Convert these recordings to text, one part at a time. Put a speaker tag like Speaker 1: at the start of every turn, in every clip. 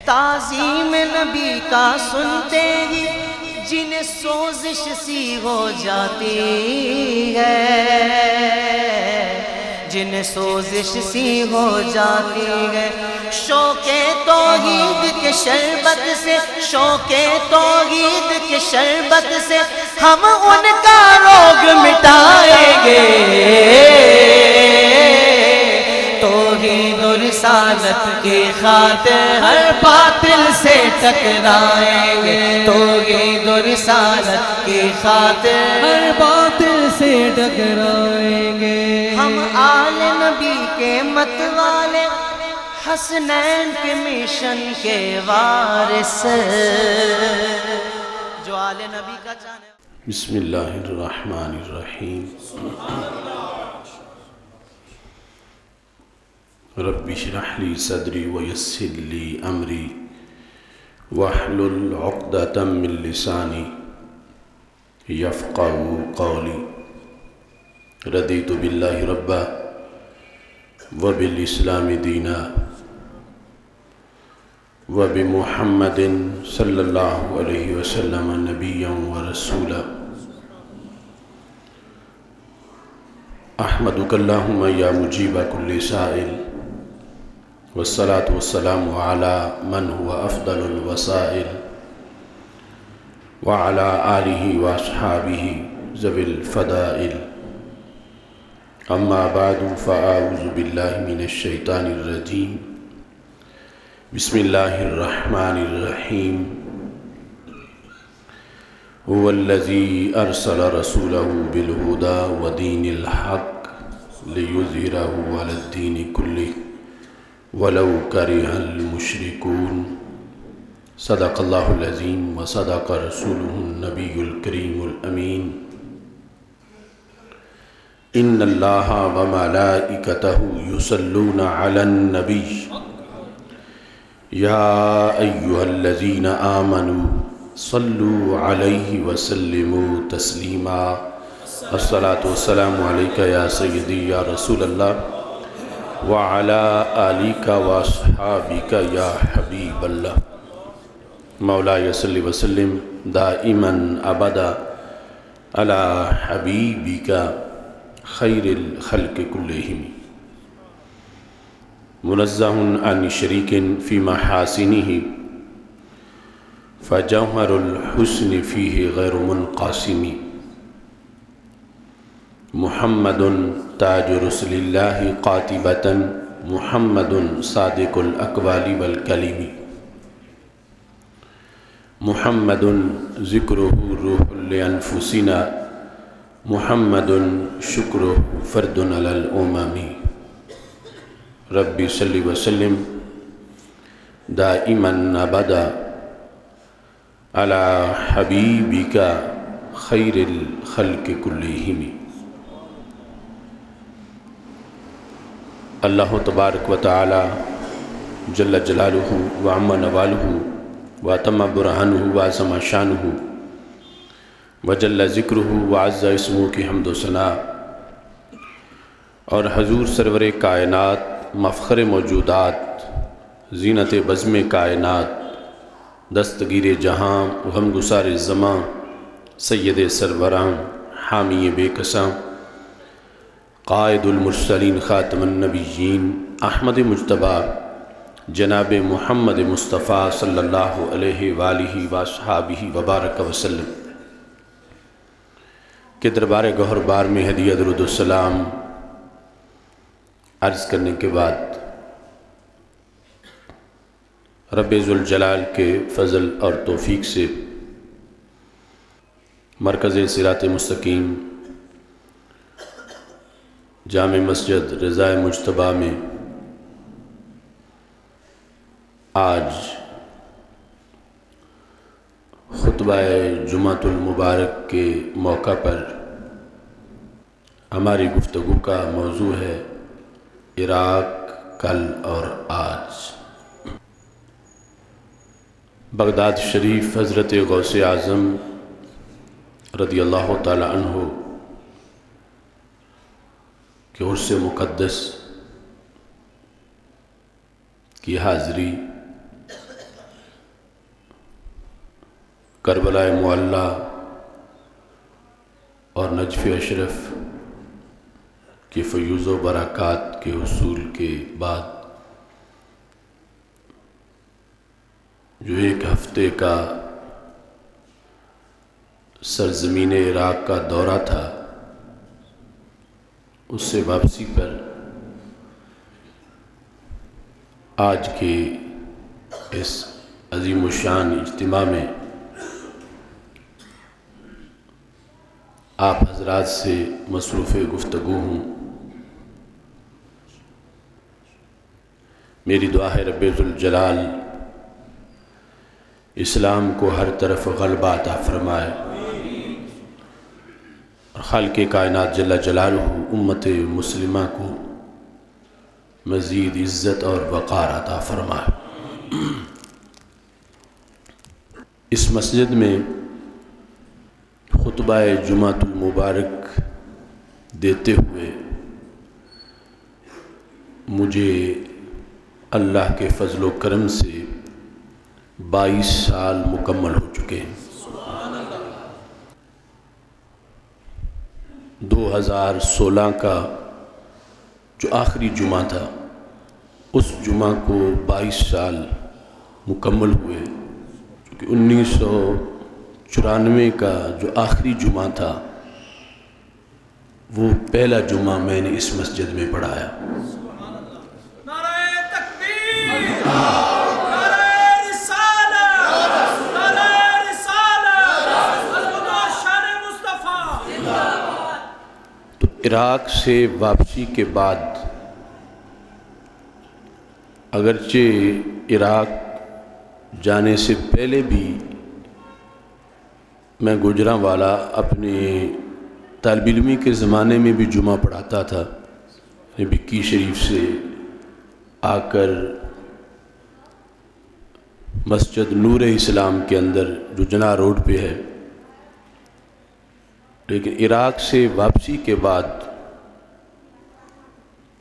Speaker 1: تعظیم نبی کا سنتے ہی جنہیں سوزش سی ہو جاتی ہے، جنہیں سوزش سی ہو جاتی ہے، شوق توحید کے شربت سے، شوق توحید کے شربت سے ہم ان کا روگ مٹائیں گے، توحید و رسالت کی خاطر ہر باطل سے ٹکرائیں گے، توحید و رسالت کی خاطر
Speaker 2: ہر باطل سے ٹکرائیں گے۔
Speaker 1: ہم آل نبی کے متوالے، حسنین کے مشن کے وارث، جو آل نبی کا جانے۔
Speaker 3: بسم اللہ الرحمن الرحیم۔ رب اشرح لی صدری ویسر لی امری واحلل عقدۃ من لسانی یفقہوا قولی۔ رضیت باللہ ربا وبالاسلام دینا وبمحمد صلی اللہ علیہ وسلم نبیا ورسولا۔ احمدک اللہم یا مجیب کل سائل، والصلاة والسلام على من هو افضل الوسائل، وعلى آلہ واصحابہ ذوی الفضائل۔ اما بعد فاعوذ باللہ من الشیطان الرجیم، بسم اللہ الرحمن الرحیم۔ هو الذی ارسل رسولہ بالہدی ودین الحق لیظہرہ علی الدین کلہ ولو کرہ المشرکون۔ صدق اللہ العظیم وصدق رسولہ النبی الکریم الامین۔ ان اللہ وملائکتہ یصلون علی النبی یا ایہا الذین آمنوا صلوا علیہ وسلموا تسلیما۔ الصلاة والسلام علیکہ یا سیدی یا رسول اللہ وعلی آلک واصحابک یا حبیب اللہ۔ مولاي صلی وسلم دائما ابدا علی حبیبک خیر الخلق کلہم۔ منزہ عن شریک فی محاسنہ فجوہر الحسن فیہ غیر منقاسم۔ محمد تاج رسل اللہ قاطبۃ، محمد صادق الاقوال والکلم، محمد ذکرہ روح لانفسنا، محمد شکرہ فرد علی الامم۔ ربی صلی وسلم دائما ابدا علی حبیبک خیر الخلق کلہم۔ اللہ تبارک و تعالی جل جلالہ وعم نوالہ واتم برہانہ وعظم شانہ وجل ذکرہ وعز اسمہ کی حمد و ثنا، اور حضور سرور کائنات، مفخر موجودات، زینت بزم کائنات، دستگیر جہاں غمگسار زماں، سید سروراں حامی بے کساں، قائد المرسلین خاتم النبیین، احمد مجتبیٰ جناب محمد مصطفیٰ صلی اللہ علیہ وآلہ وصحابہ وبارک وسلم کے دربار گوہر بار میں ہدیہ درود السلام عرض کرنے کے بعد، رب ذوالجلال کے فضل اور توفیق سے مرکز صراط مستقیم جامع مسجد رضا مجتبیٰ میں آج خطبہ جمعۃ المبارک کے موقع پر ہماری گفتگو کا موضوع ہے عراق کل اور آج۔ بغداد شریف حضرت غوث اعظم رضی اللہ تعالی عنہ کہ عرس مقدس کی حاضری کربلا معلی اور نجف اشرف کے فیوز و برکات کے حصول کے بعد جو ایک ہفتے کا سرزمین عراق کا دورہ تھا، اس سے واپسی پر آج کے اس عظیم الشان اجتماع میں آپ حضرات سے مصروف گفتگو ہوں۔ میری دعا ہے رب ذوالجلال اسلام کو ہر طرف غلبہ عطا فرمائے اور خالق کائنات جل جلالہ امت مسلمہ کو مزید عزت اور وقار عطا فرمائے۔ اس مسجد میں خطبہ جمعۃ المبارک دیتے ہوئے مجھے اللہ کے فضل و کرم سے 22 سال مکمل ہو چکے ہیں۔ 2016 کا جو آخری جمعہ تھا، اس جمعہ کو 22 سال مکمل ہوئے، کیونکہ 1994 کا جو آخری جمعہ تھا وہ پہلا جمعہ میں نے اس مسجد میں پڑھایا۔ عراق سے واپسی کے بعد اگرچہ عراق جانے سے پہلے بھی میں گوجرانوالا اپنے طالب علمی کے زمانے میں بھی جمعہ پڑھاتا تھا، بکی شریف سے آ کر مسجد نور اسلام کے اندر جو جناح روڈ پہ ہے، لیکن عراق سے واپسی کے بعد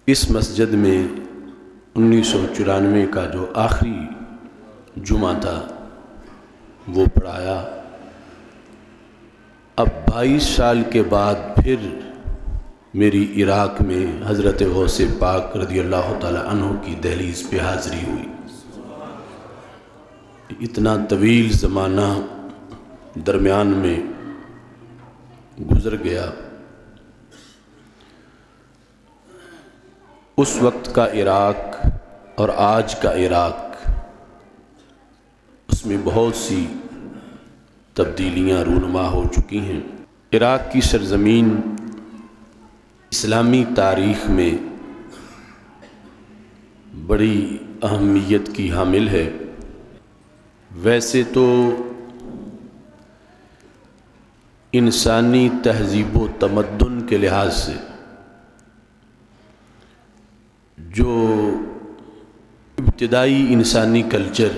Speaker 3: اس مسجد میں 1994 کا جو آخری جمعہ تھا وہ پڑھایا۔ اب 22 سال کے بعد پھر میری عراق میں حضرت غوث پاک رضی اللہ تعالی عنہ کی دہلیز پہ حاضری ہوئی۔ اتنا طویل زمانہ درمیان میں گزر گیا۔ اس وقت کا عراق اور آج کا عراق، اس میں بہت سی تبدیلیاں رونما ہو چکی ہیں۔ عراق کی سرزمین اسلامی تاریخ میں بڑی اہمیت کی حامل ہے۔ ویسے تو انسانی تہذیب و تمدن کے لحاظ سے جو ابتدائی انسانی کلچر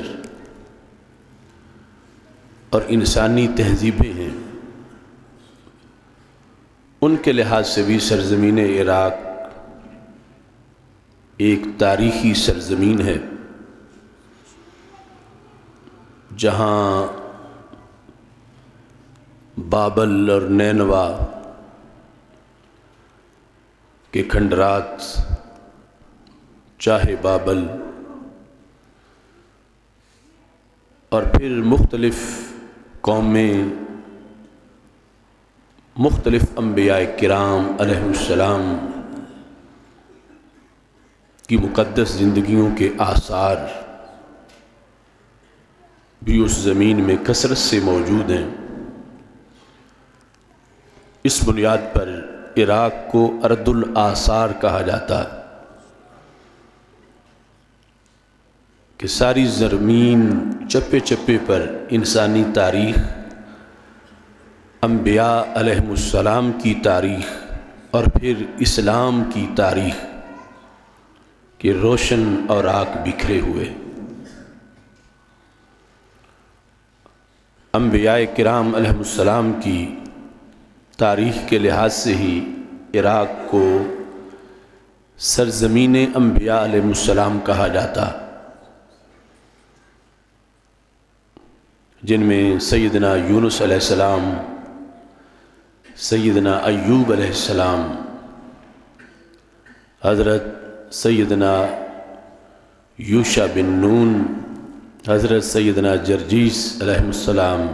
Speaker 3: اور انسانی تہذیبیں ہیں، ان کے لحاظ سے بھی سرزمین عراق ایک تاریخی سرزمین ہے، جہاں بابل اور نینوا کے کھنڈرات، چاہے بابل، اور پھر مختلف قومیں، مختلف انبیاء کرام علیہ السلام کی مقدس زندگیوں کے آثار بھی اس زمین میں کثرت سے موجود ہیں۔ اس بنیاد پر عراق کو ارض الآثار کہا جاتا ہے کہ ساری زمین چپے چپے پر انسانی تاریخ، انبیاء علیہ السلام کی تاریخ اور پھر اسلام کی تاریخ کے روشن اوراق بکھرے ہوئے۔ انبیاء کرام علیہ السلام کی تاریخ کے لحاظ سے ہی عراق کو سرزمین انبیاء علیہ السلام کہا جاتا۔ جن میں سیدنا یونس علیہ السلام، سیدنا ایوب علیہ السلام، حضرت سیدنا یوشع بن نون، حضرت سیدنا جرجیس علیہ السلام،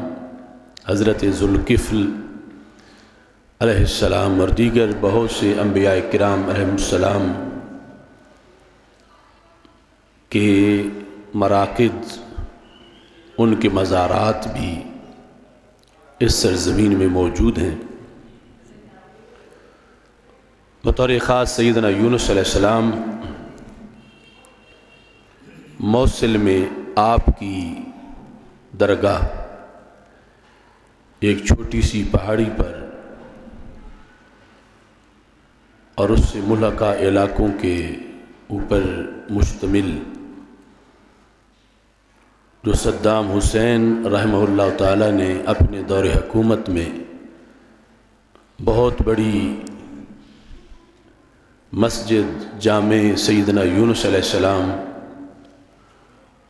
Speaker 3: حضرت ذوالکفل علیہ السلام اور دیگر بہت سے انبیاء کرام علیہ السلام کے مراکز، ان کے مزارات بھی اس سرزمین میں موجود ہیں۔ بطور خاص سیدنا یونس علیہ السلام موصل میں آپ کی درگاہ ایک چھوٹی سی پہاڑی پر اور اس سے ملحقہ علاقوں کے اوپر مشتمل، جو صدام حسین رحمہ اللہ تعالیٰ نے اپنے دور حکومت میں بہت بڑی مسجد جامع سیدنا یونس علیہ السلام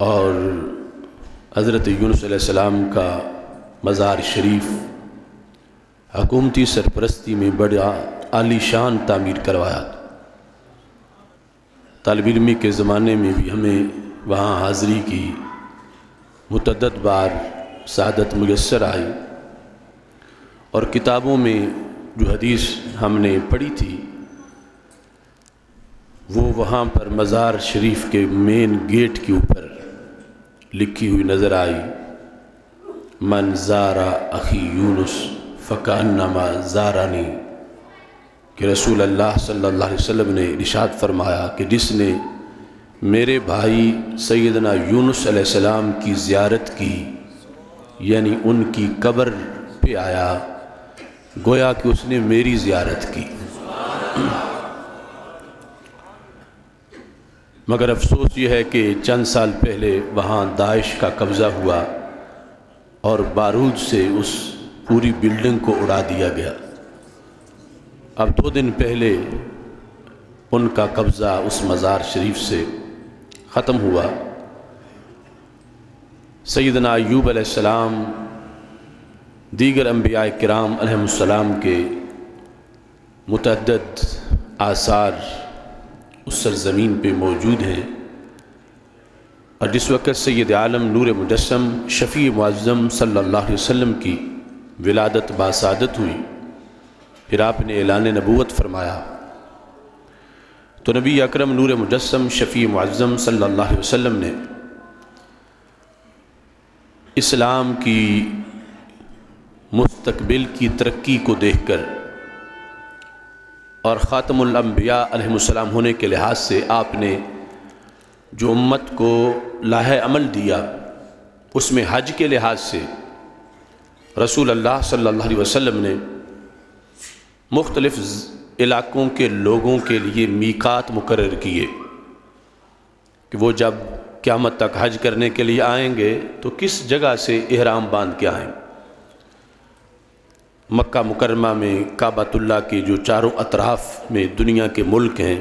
Speaker 3: اور حضرت یونس علیہ السلام کا مزار شریف حکومتی سرپرستی میں بڑا عالی شان تعمیر کروایا۔ طالب علمی کے زمانے میں بھی ہمیں وہاں حاضری کی متعدد بار سعادت میسر آئی، اور کتابوں میں جو حدیث ہم نے پڑھی تھی وہ وہاں پر مزار شریف کے مین گیٹ کے اوپر لکھی ہوئی نظر آئی، من زار اخی یونس فکانما زارانی، کہ رسول اللہ صلی اللہ علیہ وسلم نے ارشاد فرمایا کہ جس نے میرے بھائی سیدنا یونس علیہ السلام کی زیارت کی، یعنی ان کی قبر پہ آیا، گویا کہ اس نے میری زیارت کی۔ مگر افسوس یہ ہے کہ چند سال پہلے وہاں داعش کا قبضہ ہوا اور بارود سے اس پوری بلڈنگ کو اڑا دیا گیا۔ اب 2 دن پہلے ان کا قبضہ اس مزار شریف سے ختم ہوا۔ سیدنا ایوب علیہ السلام، دیگر انبیاء کرام علیہ السلام کے متعدد آثار اس سرزمین پہ موجود ہیں، اور جس وقت سید عالم نور مجسم شفیع معظم صلی اللہ علیہ وسلم کی ولادت باسعادت ہوئی، پھر آپ نے اعلان نبوت فرمایا، تو نبی اکرم نور مجسم شفیع معظم صلی اللہ علیہ وسلم نے اسلام کی مستقبل کی ترقی کو دیکھ کر اور خاتم الانبیاء علیہ السلام ہونے کے لحاظ سے آپ نے جو امت کو لاہ عمل دیا، اس میں حج کے لحاظ سے رسول اللہ صلی اللہ علیہ وسلم نے مختلف علاقوں کے لوگوں کے لیے میقات مقرر کیے کہ وہ جب قیامت تک حج کرنے کے لیے آئیں گے تو کس جگہ سے احرام باندھ کے آئیں۔ مکہ مکرمہ میں کعبۃ اللہ کے جو چاروں اطراف میں دنیا کے ملک ہیں،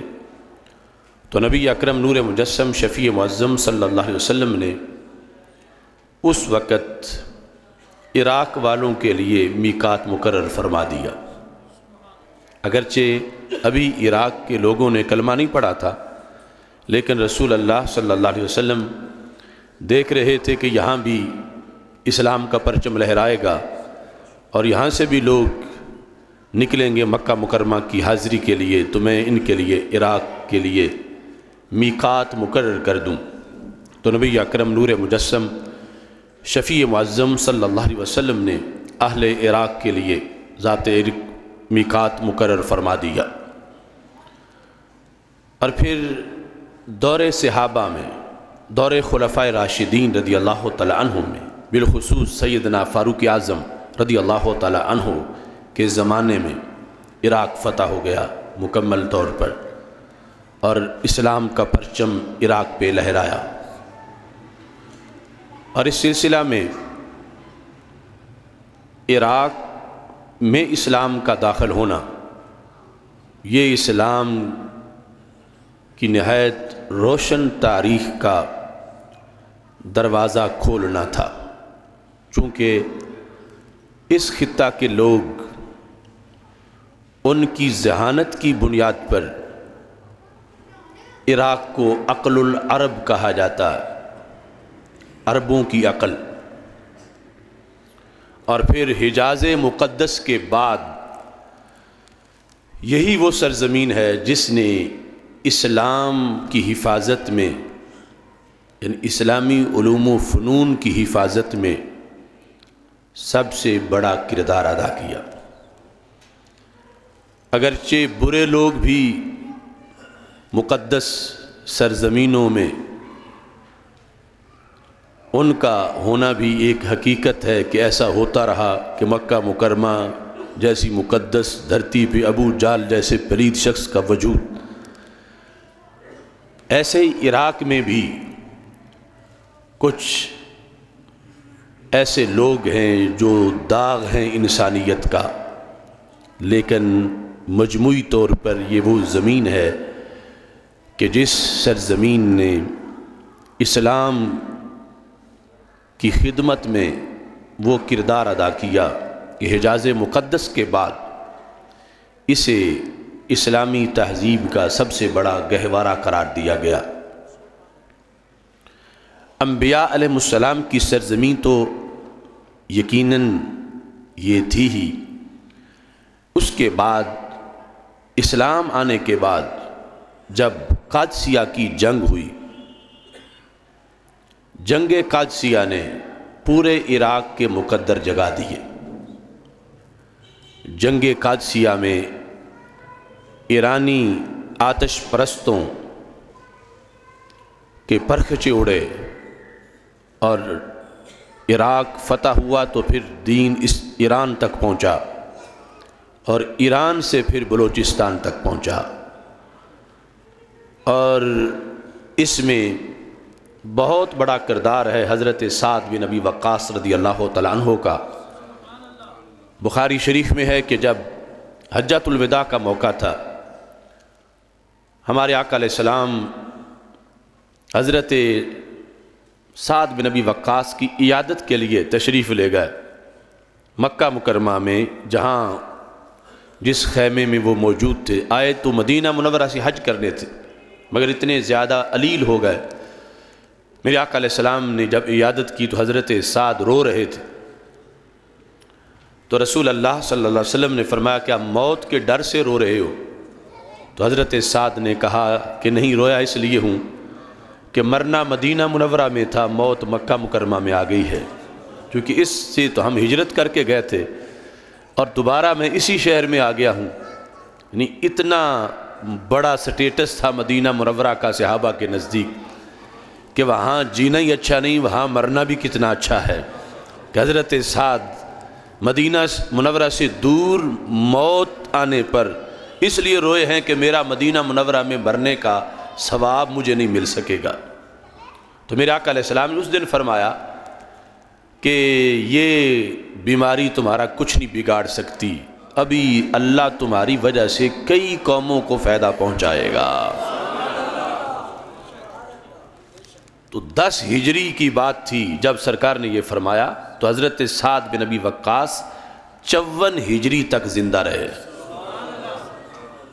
Speaker 3: تو نبی اکرم نور مجسم شفیع معظم صلی اللہ علیہ وسلم نے اس وقت عراق والوں کے لیے میقات مقرر فرما دیا۔ اگرچہ ابھی عراق کے لوگوں نے کلمہ نہیں پڑھا تھا، لیکن رسول اللہ صلی اللہ علیہ وسلم دیکھ رہے تھے کہ یہاں بھی اسلام کا پرچم لہرائے گا اور یہاں سے بھی لوگ نکلیں گے مکہ مکرمہ کی حاضری کے لیے، تو میں ان کے لیے عراق کے لیے میقات مقرر کر دوں۔ تو نبی اکرم نور مجسم شفیع معظم صلی اللہ علیہ وسلم نے اہل عراق کے لیے ذات میقات مقرر فرما دیا۔ اور پھر دور صحابہ میں، دور خلفائے راشدین رضی اللہ تعالی عنہم میں، بالخصوص سیدنا فاروق اعظم رضی اللہ تعالی عنہ کے زمانے میں عراق فتح ہو گیا مکمل طور پر، اور اسلام کا پرچم عراق پہ لہرایا۔ اور اس سلسلہ میں عراق میں اسلام کا داخل ہونا، یہ اسلام کی نہایت روشن تاریخ کا دروازہ کھولنا تھا، چونکہ اس خطہ کے لوگ ان کی ذہانت کی بنیاد پر عراق کو عقل العرب کہا جاتا ہے، عربوں کی عقل، اور پھر حجاز مقدس کے بعد یہی وہ سرزمین ہے جس نے اسلام کی حفاظت میں، یعنی اسلامی علوم و فنون کی حفاظت میں سب سے بڑا کردار ادا کیا۔ اگرچہ برے لوگ بھی مقدس سرزمینوں میں ان کا ہونا بھی ایک حقیقت ہے کہ ایسا ہوتا رہا کہ مکہ مکرمہ جیسی مقدس دھرتی پہ ابو جہل جیسے پلید شخص کا وجود، ایسے ہی عراق میں بھی کچھ ایسے لوگ ہیں جو داغ ہیں انسانیت کا، لیکن مجموعی طور پر یہ وہ زمین ہے کہ جس سرزمین نے اسلام کی خدمت میں وہ کردار ادا کیا کہ حجاز مقدس کے بعد اسے اسلامی تہذیب کا سب سے بڑا گہوارہ قرار دیا گیا۔ انبیاء علیہ السلام کی سرزمین تو یقیناً یہ تھی ہی، اس کے بعد اسلام آنے کے بعد جب قادسیہ کی جنگ ہوئی، جنگ قادسیہ نے پورے عراق کے مقدر جگا دیے۔ جنگ قادسیہ میں ایرانی آتش پرستوں کے پرخچے اڑے اور عراق فتح ہوا، تو پھر دین اس ایران تک پہنچا اور ایران سے پھر بلوچستان تک پہنچا، اور اس میں بہت بڑا کردار ہے حضرت سعد بن ابی وقاص رضی اللہ تعالیٰ عنہ کا۔ بخاری شریف میں ہے کہ جب حجۃ الوداع کا موقع تھا، ہمارے آقا علیہ السلام حضرت سعد بن ابی وقاص کی عیادت کے لیے تشریف لے گئے مکہ مکرمہ میں، جہاں جس خیمے میں وہ موجود تھے۔ آئے تو مدینہ منورہ سے حج کرنے تھے، مگر اتنے زیادہ علیل ہو گئے۔ میرے آقا علیہ السلام نے جب عیادت کی تو حضرت سعد رو رہے تھے، تو رسول اللہ صلی اللہ علیہ وسلم نے فرمایا کیا موت کے ڈر سے رو رہے ہو؟ تو حضرت سعد نے کہا کہ نہیں، رویا اس لیے ہوں کہ مرنا مدینہ منورہ میں تھا، موت مکہ مکرمہ میں آ گئی ہے، کیونکہ اس سے تو ہم ہجرت کر کے گئے تھے اور دوبارہ میں اسی شہر میں آ گیا ہوں۔ یعنی اتنا بڑا سٹیٹس تھا مدینہ منورہ کا صحابہ کے نزدیک کہ وہاں جینا ہی اچھا نہیں، وہاں مرنا بھی کتنا اچھا ہے، کہ حضرت سعد مدینہ منورہ سے دور موت آنے پر اس لیے روئے ہیں کہ میرا مدینہ منورہ میں مرنے کا ثواب مجھے نہیں مل سکے گا۔ تو میرے آقا علیہ السلام نے اس دن فرمایا کہ یہ بیماری تمہارا کچھ نہیں بگاڑ سکتی، ابھی اللہ تمہاری وجہ سے کئی قوموں کو فائدہ پہنچائے گا۔ تو 10 ہجری کی بات تھی جب سرکار نے یہ فرمایا، تو حضرت سعد بن ابی وقاص 54 ہجری تک زندہ رہے،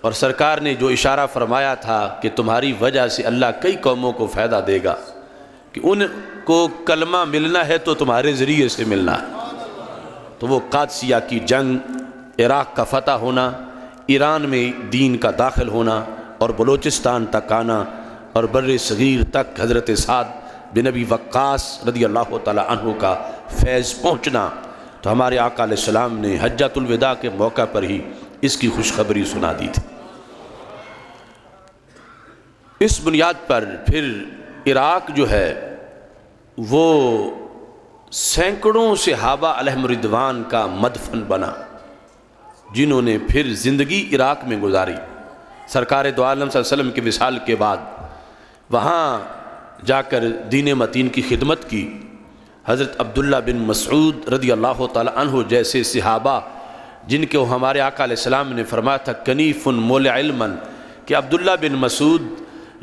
Speaker 3: اور سرکار نے جو اشارہ فرمایا تھا کہ تمہاری وجہ سے اللہ کئی قوموں کو فائدہ دے گا، کہ ان کو کلمہ ملنا ہے تو تمہارے ذریعے سے ملنا ہے۔ تو وہ قادسیہ کی جنگ، عراق کا فتح ہونا، ایران میں دین کا داخل ہونا اور بلوچستان تک آنا اور بر صغیر تک حضرت سعد بن ابی وقاص رضی اللہ تعالیٰ عنہ کا فیض پہنچنا، تو ہمارے آقا علیہ السلام نے حجۃ الوداع کے موقع پر ہی اس کی خوشخبری سنا دی تھی۔ اس بنیاد پر پھر عراق جو ہے وہ سینکڑوں صحابہ علیہم رضوان کا مدفن بنا، جنہوں نے پھر زندگی عراق میں گزاری۔ سرکار دو عالم صلی اللہ علیہ وسلم کے وصال کے بعد وہاں جا کر دین متین کی خدمت کی۔ حضرت عبداللہ بن مسعود رضی اللہ تعالی عنہ جیسے صحابہ جن کو ہمارے آقا علیہ السلام نے فرمایا تھا کنیف مولع علما، کہ عبداللہ بن مسعود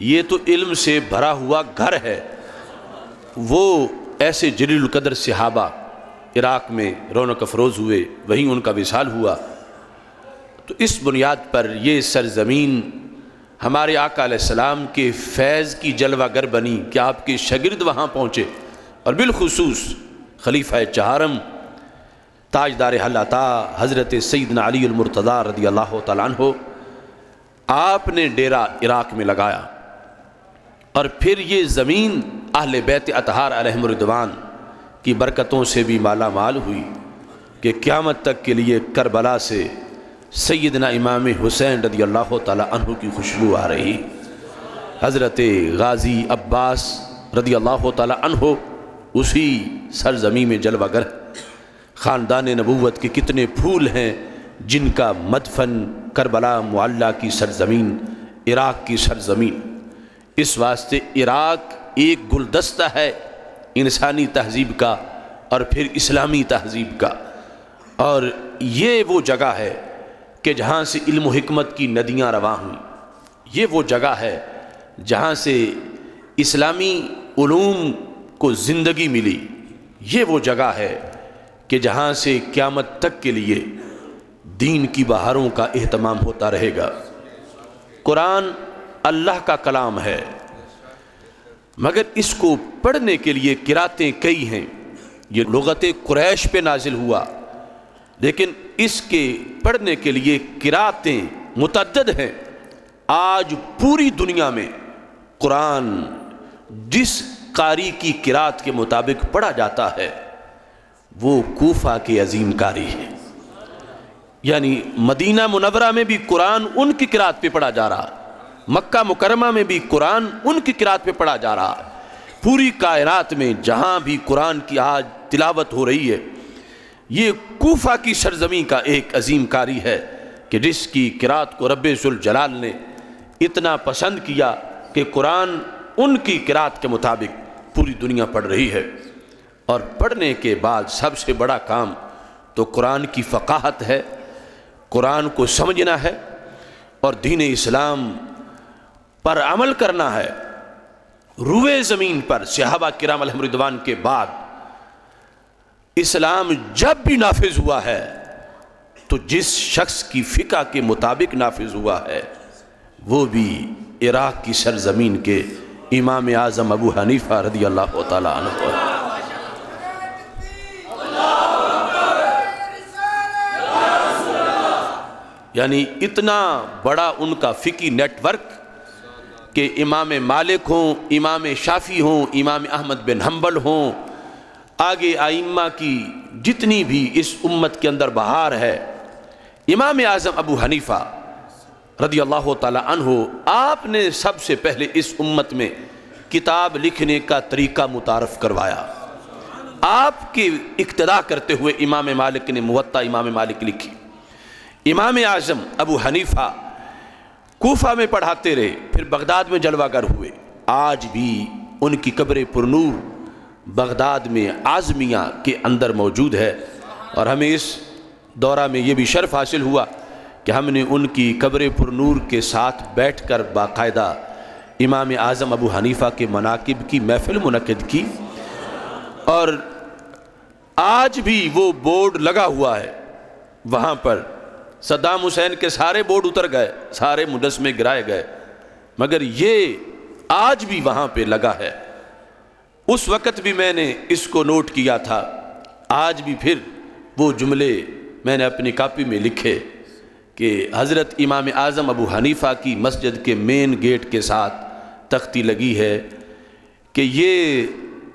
Speaker 3: یہ تو علم سے بھرا ہوا گھر ہے، وہ ایسے جلیل القدر صحابہ عراق میں رونق افروز ہوئے، وہیں ان کا وصال ہوا۔ تو اس بنیاد پر یہ سرزمین ہمارے آقا علیہ السلام کے فیض کی جلوہ گر بنی کہ آپ کے شاگرد وہاں پہنچے، اور بالخصوص خلیفہ چہارم تاجدار حل عطا حضرت سیدنا علی المرتضیٰ رضی اللہ تعالیٰ عنہ، آپ نے ڈیرہ عراق میں لگایا، اور پھر یہ زمین اہل بیت اطہار علیہم الرضوان کی برکتوں سے بھی مالا مال ہوئی کہ قیامت تک کے لیے کربلا سے سیدنا امام حسین رضی اللہ تعالیٰ عنہ کی خوشبو آ رہی، حضرت غازی عباس رضی اللہ تعالیٰ عنہ اسی سرزمین میں جلوہ گر، خاندان نبوت کے کتنے پھول ہیں جن کا مدفن کربلا معلیٰ کی سرزمین، عراق کی سرزمین۔ اس واسطے عراق ایک گلدستہ ہے انسانی تہذیب کا اور پھر اسلامی تہذیب کا، اور یہ وہ جگہ ہے کہ جہاں سے علم و حکمت کی ندیاں رواں ہوئیں، یہ وہ جگہ ہے جہاں سے اسلامی علوم کو زندگی ملی، یہ وہ جگہ ہے کہ جہاں سے قیامت تک کے لیے دین کی بہاروں کا اہتمام ہوتا رہے گا۔ قرآن اللہ کا کلام ہے، مگر اس کو پڑھنے کے لیے قراتیں کئی ہیں۔ یہ لغت قریش پہ نازل ہوا، لیکن اس کے پڑھنے کے لیے قراتیں متعدد ہیں۔ آج پوری دنیا میں قرآن جس قاری کی قرات کے مطابق پڑھا جاتا ہے وہ کوفہ کے عظیم قاری ہے، یعنی مدینہ منورہ میں بھی قرآن ان کی قرات پہ پڑھا جا رہا، مکہ مکرمہ میں بھی قرآن ان کی قرات پہ پڑھا جا رہا ہے۔ پوری کائنات میں جہاں بھی قرآن کی آج تلاوت ہو رہی ہے، یہ کوفہ کی سرزمین کا ایک عظیم قاری ہے کہ جس کی قرات کو رب ذوالجلال نے اتنا پسند کیا کہ قرآن ان کی قرات کے مطابق پوری دنیا پڑھ رہی ہے۔ اور پڑھنے کے بعد سب سے بڑا کام تو قرآن کی فقاہت ہے، قرآن کو سمجھنا ہے اور دین اسلام پر عمل کرنا ہے۔ روئے زمین پر صحابہ کرام علیہم رضوان کے بعد اسلام جب بھی نافذ ہوا ہے تو جس شخص کی فقہ کے مطابق نافذ ہوا ہے وہ بھی عراق کی سرزمین کے امام اعظم ابو حنیفہ رضی اللہ تعالیٰ عنہ۔ یعنی اتنا بڑا ان کا فقہی نیٹ ورک کہ امام مالک ہوں، امام شافعی ہوں، امام احمد بن حنبل ہوں، آگے ائمہ کی جتنی بھی اس امت کے اندر بہار ہے، امام اعظم ابو حنیفہ رضی اللہ تعالی عنہ آپ نے سب سے پہلے اس امت میں کتاب لکھنے کا طریقہ متعارف کروایا۔ آپ کے اقتداء کرتے ہوئے امام مالک نے موطا امام مالک لکھی، امام اعظم ابو حنیفہ کوفہ میں پڑھاتے رہے، پھر بغداد میں جلوہ گر ہوئے۔ آج بھی ان کی قبر پرنور بغداد میں اعظمیہ کے اندر موجود ہے، اور ہمیں اس دورہ میں یہ بھی شرف حاصل ہوا کہ ہم نے ان کی قبر پرنور کے ساتھ بیٹھ کر باقاعدہ امام اعظم ابو حنیفہ کے مناقب کی محفل منعقد کی، اور آج بھی وہ بورڈ لگا ہوا ہے وہاں پر۔ صدام حسین کے سارے بورڈ اتر گئے، سارے مجسمے گرائے گئے، مگر یہ آج بھی وہاں پہ لگا ہے۔ اس وقت بھی میں نے اس کو نوٹ کیا تھا، آج بھی پھر وہ جملے میں نے اپنی کاپی میں لکھے کہ حضرت امام اعظم ابو حنیفہ کی مسجد کے مین گیٹ کے ساتھ تختی لگی ہے کہ یہ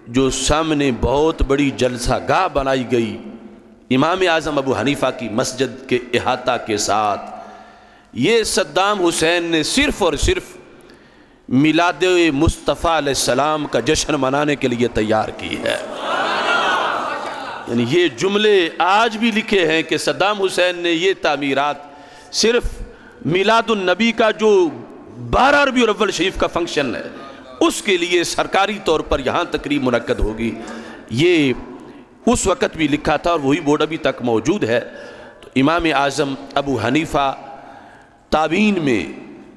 Speaker 3: جو سامنے بہت بڑی جلسہ گاہ بنائی گئی امام اعظم ابو حنیفہ کی مسجد کے احاطہ کے ساتھ، یہ صدام حسین نے صرف اور صرف میلاد مصطفیٰ علیہ السلام کا جشن منانے کے لیے تیار کی ہے۔ یعنی یہ جملے آج بھی لکھے ہیں کہ صدام حسین نے یہ تعمیرات صرف میلاد النبی کا جو 12 ربیع الاول شریف کا فنکشن ہے اس کے لیے سرکاری طور پر یہاں تقریب منعقد ہوگی، یہ اس وقت بھی لکھا تھا اور وہی بورڈ ابھی تک موجود ہے۔ تو امام اعظم ابو حنیفہ تابعین میں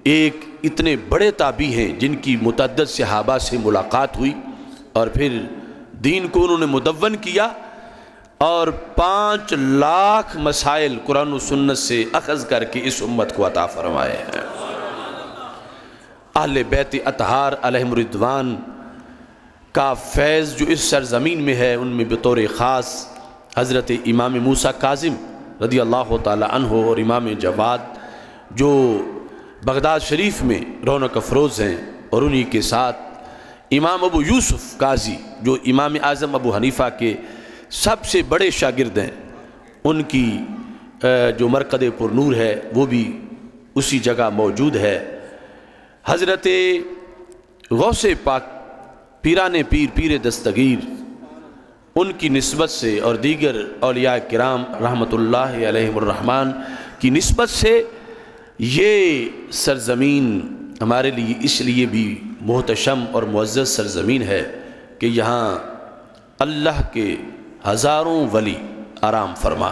Speaker 3: ایک اتنے بڑے تابعی ہیں جن کی متعدد صحابہ سے ملاقات ہوئی اور پھر دین کو انہوں نے مدون کیا۔ اور 5 لاکھ مسائل قرآن و سنت سے اخذ کر کے اس امت کو عطا فرمائے ہیں۔ اہل بیت اطہار علیہم رضوان کا فیض جو اس سرزمین میں ہے، ان میں بطور خاص حضرت امام موسیٰ کاظم رضی اللہ تعالی عنہ اور امام جواد جو بغداد شریف میں رونق افروز ہیں، اور انہی کے ساتھ امام ابو یوسف قاضی جو امام اعظم ابو حنیفہ کے سب سے بڑے شاگرد ہیں، ان کی جو مرقد پر نور ہے وہ بھی اسی جگہ موجود ہے۔ حضرت غوث پاک پیران پیر پیر دستگیر ان کی نسبت سے اور دیگر اولیاء کرام رحمت اللہ علیہم الرحمن کی نسبت سے یہ سرزمین ہمارے لیے اس لیے بھی محتشم اور معزز سرزمین ہے کہ یہاں اللہ کے ہزاروں ولی آرام فرما۔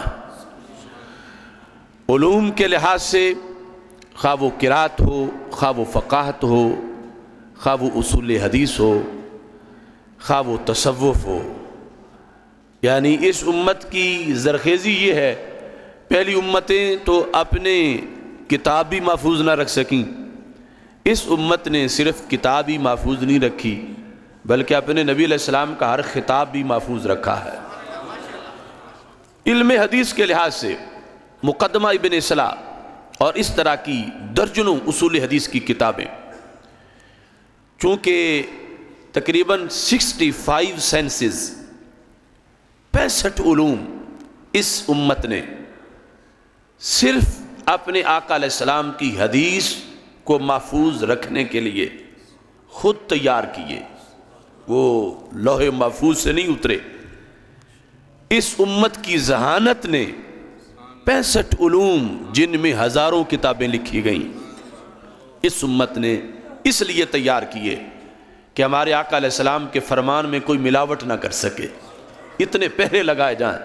Speaker 3: علوم کے لحاظ سے خواہ وہ قرات ہو، خواہ وہ فقاہت ہو، خواہ وہ اصول حدیث ہو، خواہ وہ تصوف ہو، یعنی اس امت کی زرخیزی یہ ہے، پہلی امتیں تو اپنے کتاب بھی محفوظ نہ رکھ سکیں، اس امت نے صرف کتاب ہی محفوظ نہیں رکھی بلکہ اپنے نبی علیہ السلام کا ہر خطاب بھی محفوظ رکھا ہے۔ علم حدیث کے لحاظ سے مقدمہ ابن صلاح اور اس طرح کی درجنوں اصول حدیث کی کتابیں، چونکہ تقریباً 65 سائنسز 65 علوم اس امت نے صرف اپنے آقا علیہ السلام کی حدیث کو محفوظ رکھنے کے لیے خود تیار کیے، وہ لوح محفوظ سے نہیں اترے۔ اس امت کی ذہانت نے 65 علوم جن میں ہزاروں کتابیں لکھی گئیں، اس امت نے اس لیے تیار کیے کہ ہمارے آقا علیہ السلام کے فرمان میں کوئی ملاوٹ نہ کر سکے، اتنے پہرے لگائے جائیں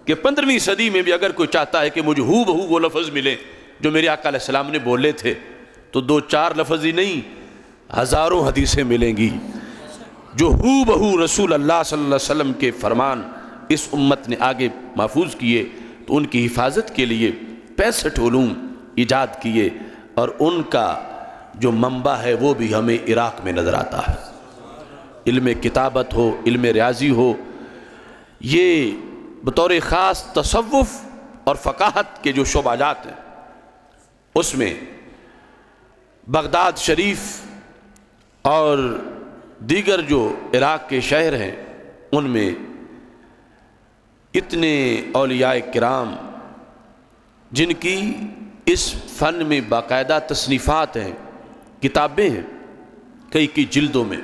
Speaker 3: کہ 15ویں صدی میں بھی اگر کوئی چاہتا ہے کہ مجھے ہو بہو وہ لفظ ملے جو میرے آقا علیہ السلام نے بولے تھے تو 2-4 لفظ ہی نہیں، ہزاروں حدیثیں ملیں گی جو ہو بہو رسول اللہ صلی اللہ علیہ وسلم کے فرمان اس امت نے آگے محفوظ کیے۔ تو ان کی حفاظت کے لیے 65 علوم ایجاد کیے، اور ان کا جو منبع ہے وہ بھی ہمیں عراق میں نظر آتا ہے۔ علم کتابت ہو، علم ریاضی ہو، یہ بطور خاص تصوف اور فقاہت کے جو شعبات ہیں اس میں بغداد شریف اور دیگر جو عراق کے شہر ہیں ان میں اتنے اولیاء کرام جن کی اس فن میں باقاعدہ تصنیفات ہیں، کتابیں ہیں کئی جلدوں میں،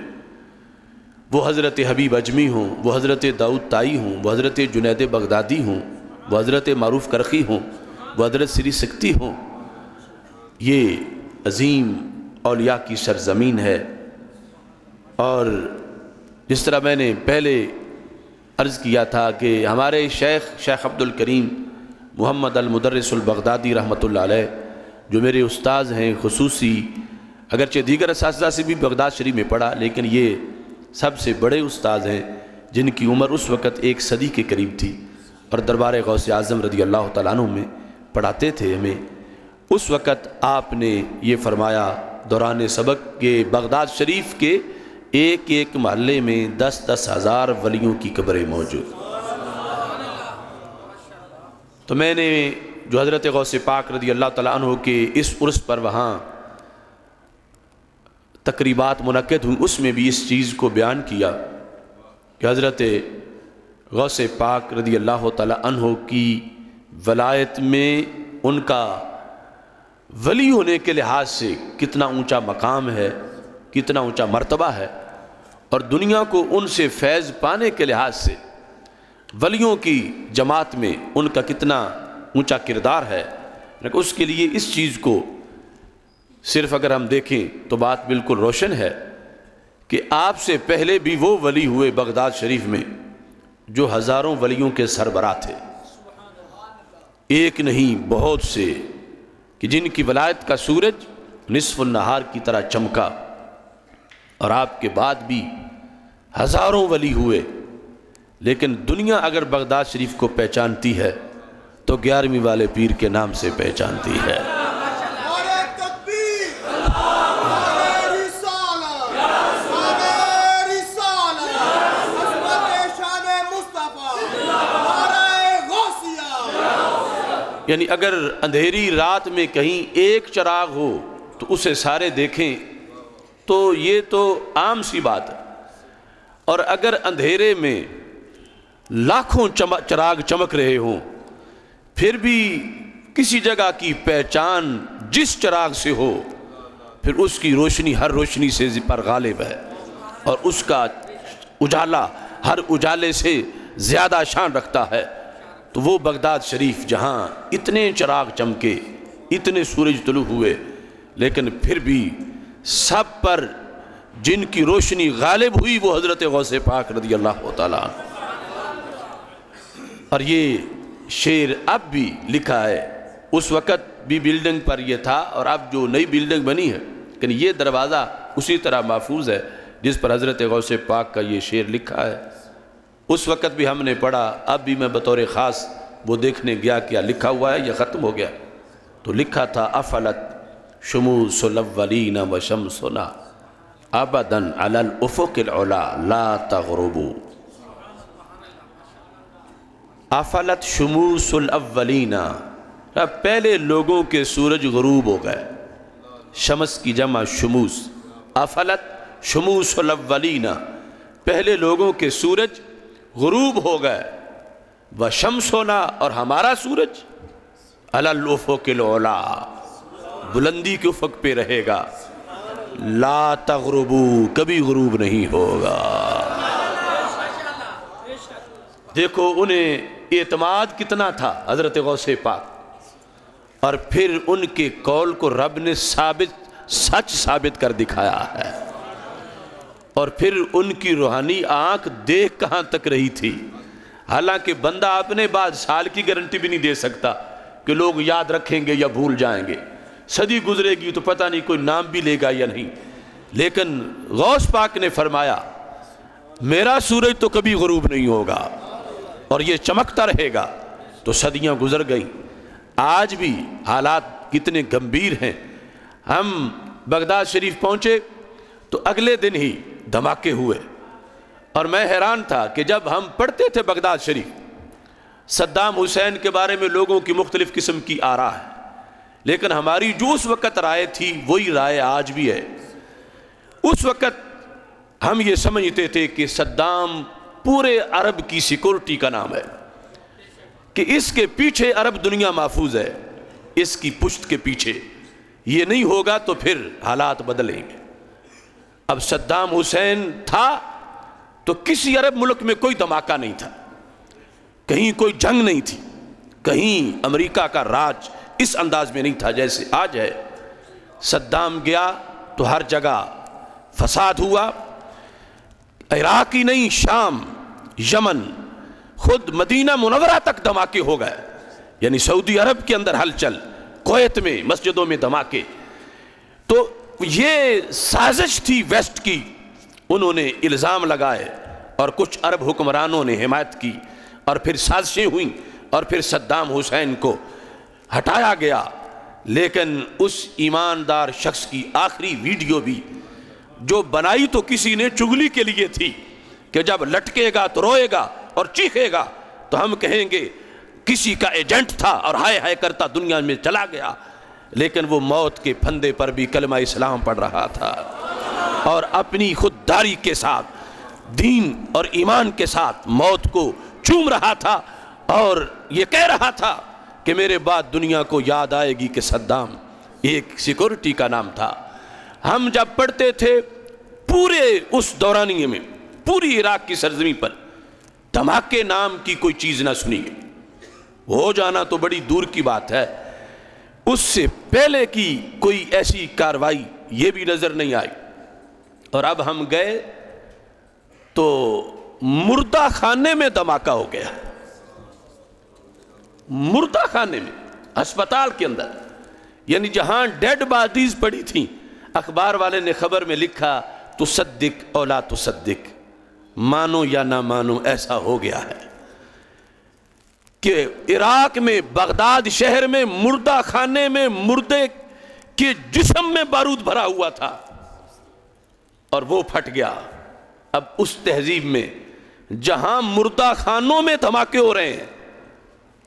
Speaker 3: وہ حضرت حبیب اجمی ہوں، وہ حضرت داؤد طائی ہوں، وہ حضرت جنید بغدادی ہوں، وہ حضرت معروف کرخی ہوں، وہ حضرت سری سکتی ہوں، یہ عظیم اولیاء کی سرزمین ہے۔ اور جس طرح میں نے پہلے عرض کیا تھا کہ ہمارے شیخ عبد الکریم محمد المدرس البغدادی رحمۃ اللہ علیہ جو میرے استاذ ہیں خصوصی، اگرچہ دیگر اساتذہ سے بھی بغداد شریف میں پڑھا لیکن یہ سب سے بڑے استاذ ہیں جن کی عمر اس وقت 1 صدی کے قریب تھی اور دربار غوث اعظم رضی اللہ تعالیٰ عنہ میں پڑھاتے تھے ہمیں۔ اس وقت آپ نے یہ فرمایا دوران سبق کہ بغداد شریف کے ایک محلے میں 10-10 ہزار ولیوں کی قبریں موجود۔ تو میں نے جو حضرت غوث پاک رضی اللہ تعالیٰ عنہ کے اس عرس پر وہاں تقریبات منعقد ہوئیں، اس میں بھی اس چیز کو بیان کیا کہ حضرت غوث پاک رضی اللہ تعالیٰ عنہ کی ولایت میں ان کا ولی ہونے کے لحاظ سے کتنا اونچا مقام ہے، کتنا اونچا مرتبہ ہے، اور دنیا کو ان سے فیض پانے کے لحاظ سے ولیوں کی جماعت میں ان کا کتنا اونچا کردار ہے۔ لیکن اس کے لیے اس چیز کو صرف اگر ہم دیکھیں تو بات بالکل روشن ہے کہ آپ سے پہلے بھی وہ ولی ہوئے بغداد شریف میں جو ہزاروں ولیوں کے سربراہ تھے، ایک نہیں بہت سے، کہ جن کی ولایت کا سورج نصف النہار کی طرح چمکا، اور آپ کے بعد بھی ہزاروں ولی ہوئے لیکن دنیا اگر بغداد شریف کو پہچانتی ہے تو 11ویں والے پیر کے نام سے پہچانتی ہے۔ یعنی اگر اندھیری رات میں کہیں ایک چراغ ہو تو اسے سارے دیکھیں تو یہ تو عام سی بات ہے، اور اگر اندھیرے میں لاکھوں چراغ چمک رہے ہوں پھر بھی کسی جگہ کی پہچان جس چراغ سے ہو پھر اس کی روشنی ہر روشنی سے پر غالب ہے، اور اس کا اجالا ہر اجالے سے زیادہ شان رکھتا ہے۔ تو وہ بغداد شریف جہاں اتنے چراغ چمکے، اتنے سورج طلوع ہوئے، لیکن پھر بھی سب پر جن کی روشنی غالب ہوئی وہ حضرت غوث پاک رضی اللہ تعالیٰ عنہ۔ اور یہ شعر اب بھی لکھا ہے، اس وقت بھی بلڈنگ پر یہ تھا، اور اب جو نئی بلڈنگ بنی ہے لیکن یہ دروازہ اسی طرح محفوظ ہے جس پر حضرت غوث پاک کا یہ شعر لکھا ہے۔ اس وقت بھی ہم نے پڑھا، اب بھی میں بطور خاص وہ دیکھنے گیا کیا لکھا ہوا ہے، یہ ختم ہو گیا۔ تو لکھا تھا افلت شموس الاولین وشمسنا ابدا علی الافق العلا لا تغربو۔ افلت شموس الاولین، پہلے لوگوں کے سورج غروب ہو گئے، شمس کی جمع شموس، افلت شموس الاولین، پہلے لوگوں کے سورج غروب ہو گئے، وشمسنا، اور ہمارا سورج علی الافق العلا، بلندی کے افق پہ رہے گا، لا تغربو، کبھی غروب نہیں ہوگا۔ دیکھو انہیں اعتماد کتنا تھا حضرت غوث پاک، اور پھر ان کے قول کو رب نے سچ ثابت کر دکھایا ہے، اور پھر ان کی روحانی آنکھ دیکھ کہاں تک رہی تھی۔ حالانکہ بندہ اپنے بعد سال کی گارنٹی بھی نہیں دے سکتا کہ لوگ یاد رکھیں گے یا بھول جائیں گے، صدی گزرے گی تو پتہ نہیں کوئی نام بھی لے گا یا نہیں، لیکن غوث پاک نے فرمایا میرا سورج تو کبھی غروب نہیں ہوگا اور یہ چمکتا رہے گا۔ تو صدیاں گزر گئیں، آج بھی حالات کتنے گمبھیر ہیں۔ ہم بغداد شریف پہنچے تو اگلے دن ہی دھماکے ہوئے، اور میں حیران تھا کہ جب ہم پڑھتے تھے بغداد شریف، صدام حسین کے بارے میں لوگوں کی مختلف قسم کی آراء ہے، لیکن ہماری جو اس وقت رائے تھی وہی رائے آج بھی ہے۔ اس وقت ہم یہ سمجھتے تھے کہ صدام پورے عرب کی سیکورٹی کا نام ہے، کہ اس کے پیچھے عرب دنیا محفوظ ہے، اس کی پشت کے پیچھے یہ نہیں ہوگا تو پھر حالات بدلیں گے۔ اب صدام حسین تھا تو کسی عرب ملک میں کوئی دھماکہ نہیں تھا، کہیں کوئی جنگ نہیں تھی، کہیں امریکہ کا راج اس انداز میں نہیں تھا جیسے آج ہے۔ صدام گیا تو ہر جگہ فساد ہوا، عراق ہی نہیں، شام، یمن، خود مدینہ منورہ تک دھماکے ہو گئے، یعنی سعودی عرب کے اندر ہلچل، کویت میں مسجدوں میں دھماکے۔ تو یہ سازش تھی ویسٹ کی، انہوں نے الزام لگائے اور کچھ عرب حکمرانوں نے حمایت کی، اور پھر سازشیں ہوئیں، اور پھر صدام حسین کو ہٹایا گیا۔ لیکن اس ایماندار شخص کی آخری ویڈیو بھی جو بنائی تو کسی نے چغلی کے لیے تھی کہ جب لٹکے گا تو روئے گا اور چیخے گا تو ہم کہیں گے کسی کا ایجنٹ تھا اور ہائے ہائے کرتا دنیا میں چلا گیا، لیکن وہ موت کے پھندے پر بھی کلمہ اسلام پڑھ رہا تھا، اور اپنی خودداری کے ساتھ، دین اور ایمان کے ساتھ موت کو چوم رہا تھا، اور یہ کہہ رہا تھا کہ میرے بعد دنیا کو یاد آئے گی کہ صدام ایک سیکورٹی کا نام تھا۔ ہم جب پڑھتے تھے پورے اس دورانیے میں پوری عراق کی سرزمین پر دھماکے نام کی کوئی چیز نہ سنی گئی، ہو جانا تو بڑی دور کی بات ہے، اس سے پہلے کی کوئی ایسی کاروائی یہ بھی نظر نہیں آئی۔ اور اب ہم گئے تو مردہ خانے میں دھماکہ ہو گیا، مردہ خانے میں، ہسپتال کے اندر، یعنی جہاں ڈیڈ باڈیز پڑی تھیں۔ اخبار والے نے خبر میں لکھا تصدق او لا تصدق، مانو یا نہ مانو ایسا ہو گیا ہے کہ عراق میں بغداد شہر میں مردہ خانے میں مردے کے جسم میں بارود بھرا ہوا تھا اور وہ پھٹ گیا۔ اب اس تہذیب میں جہاں مردہ خانوں میں دھماکے ہو رہے ہیں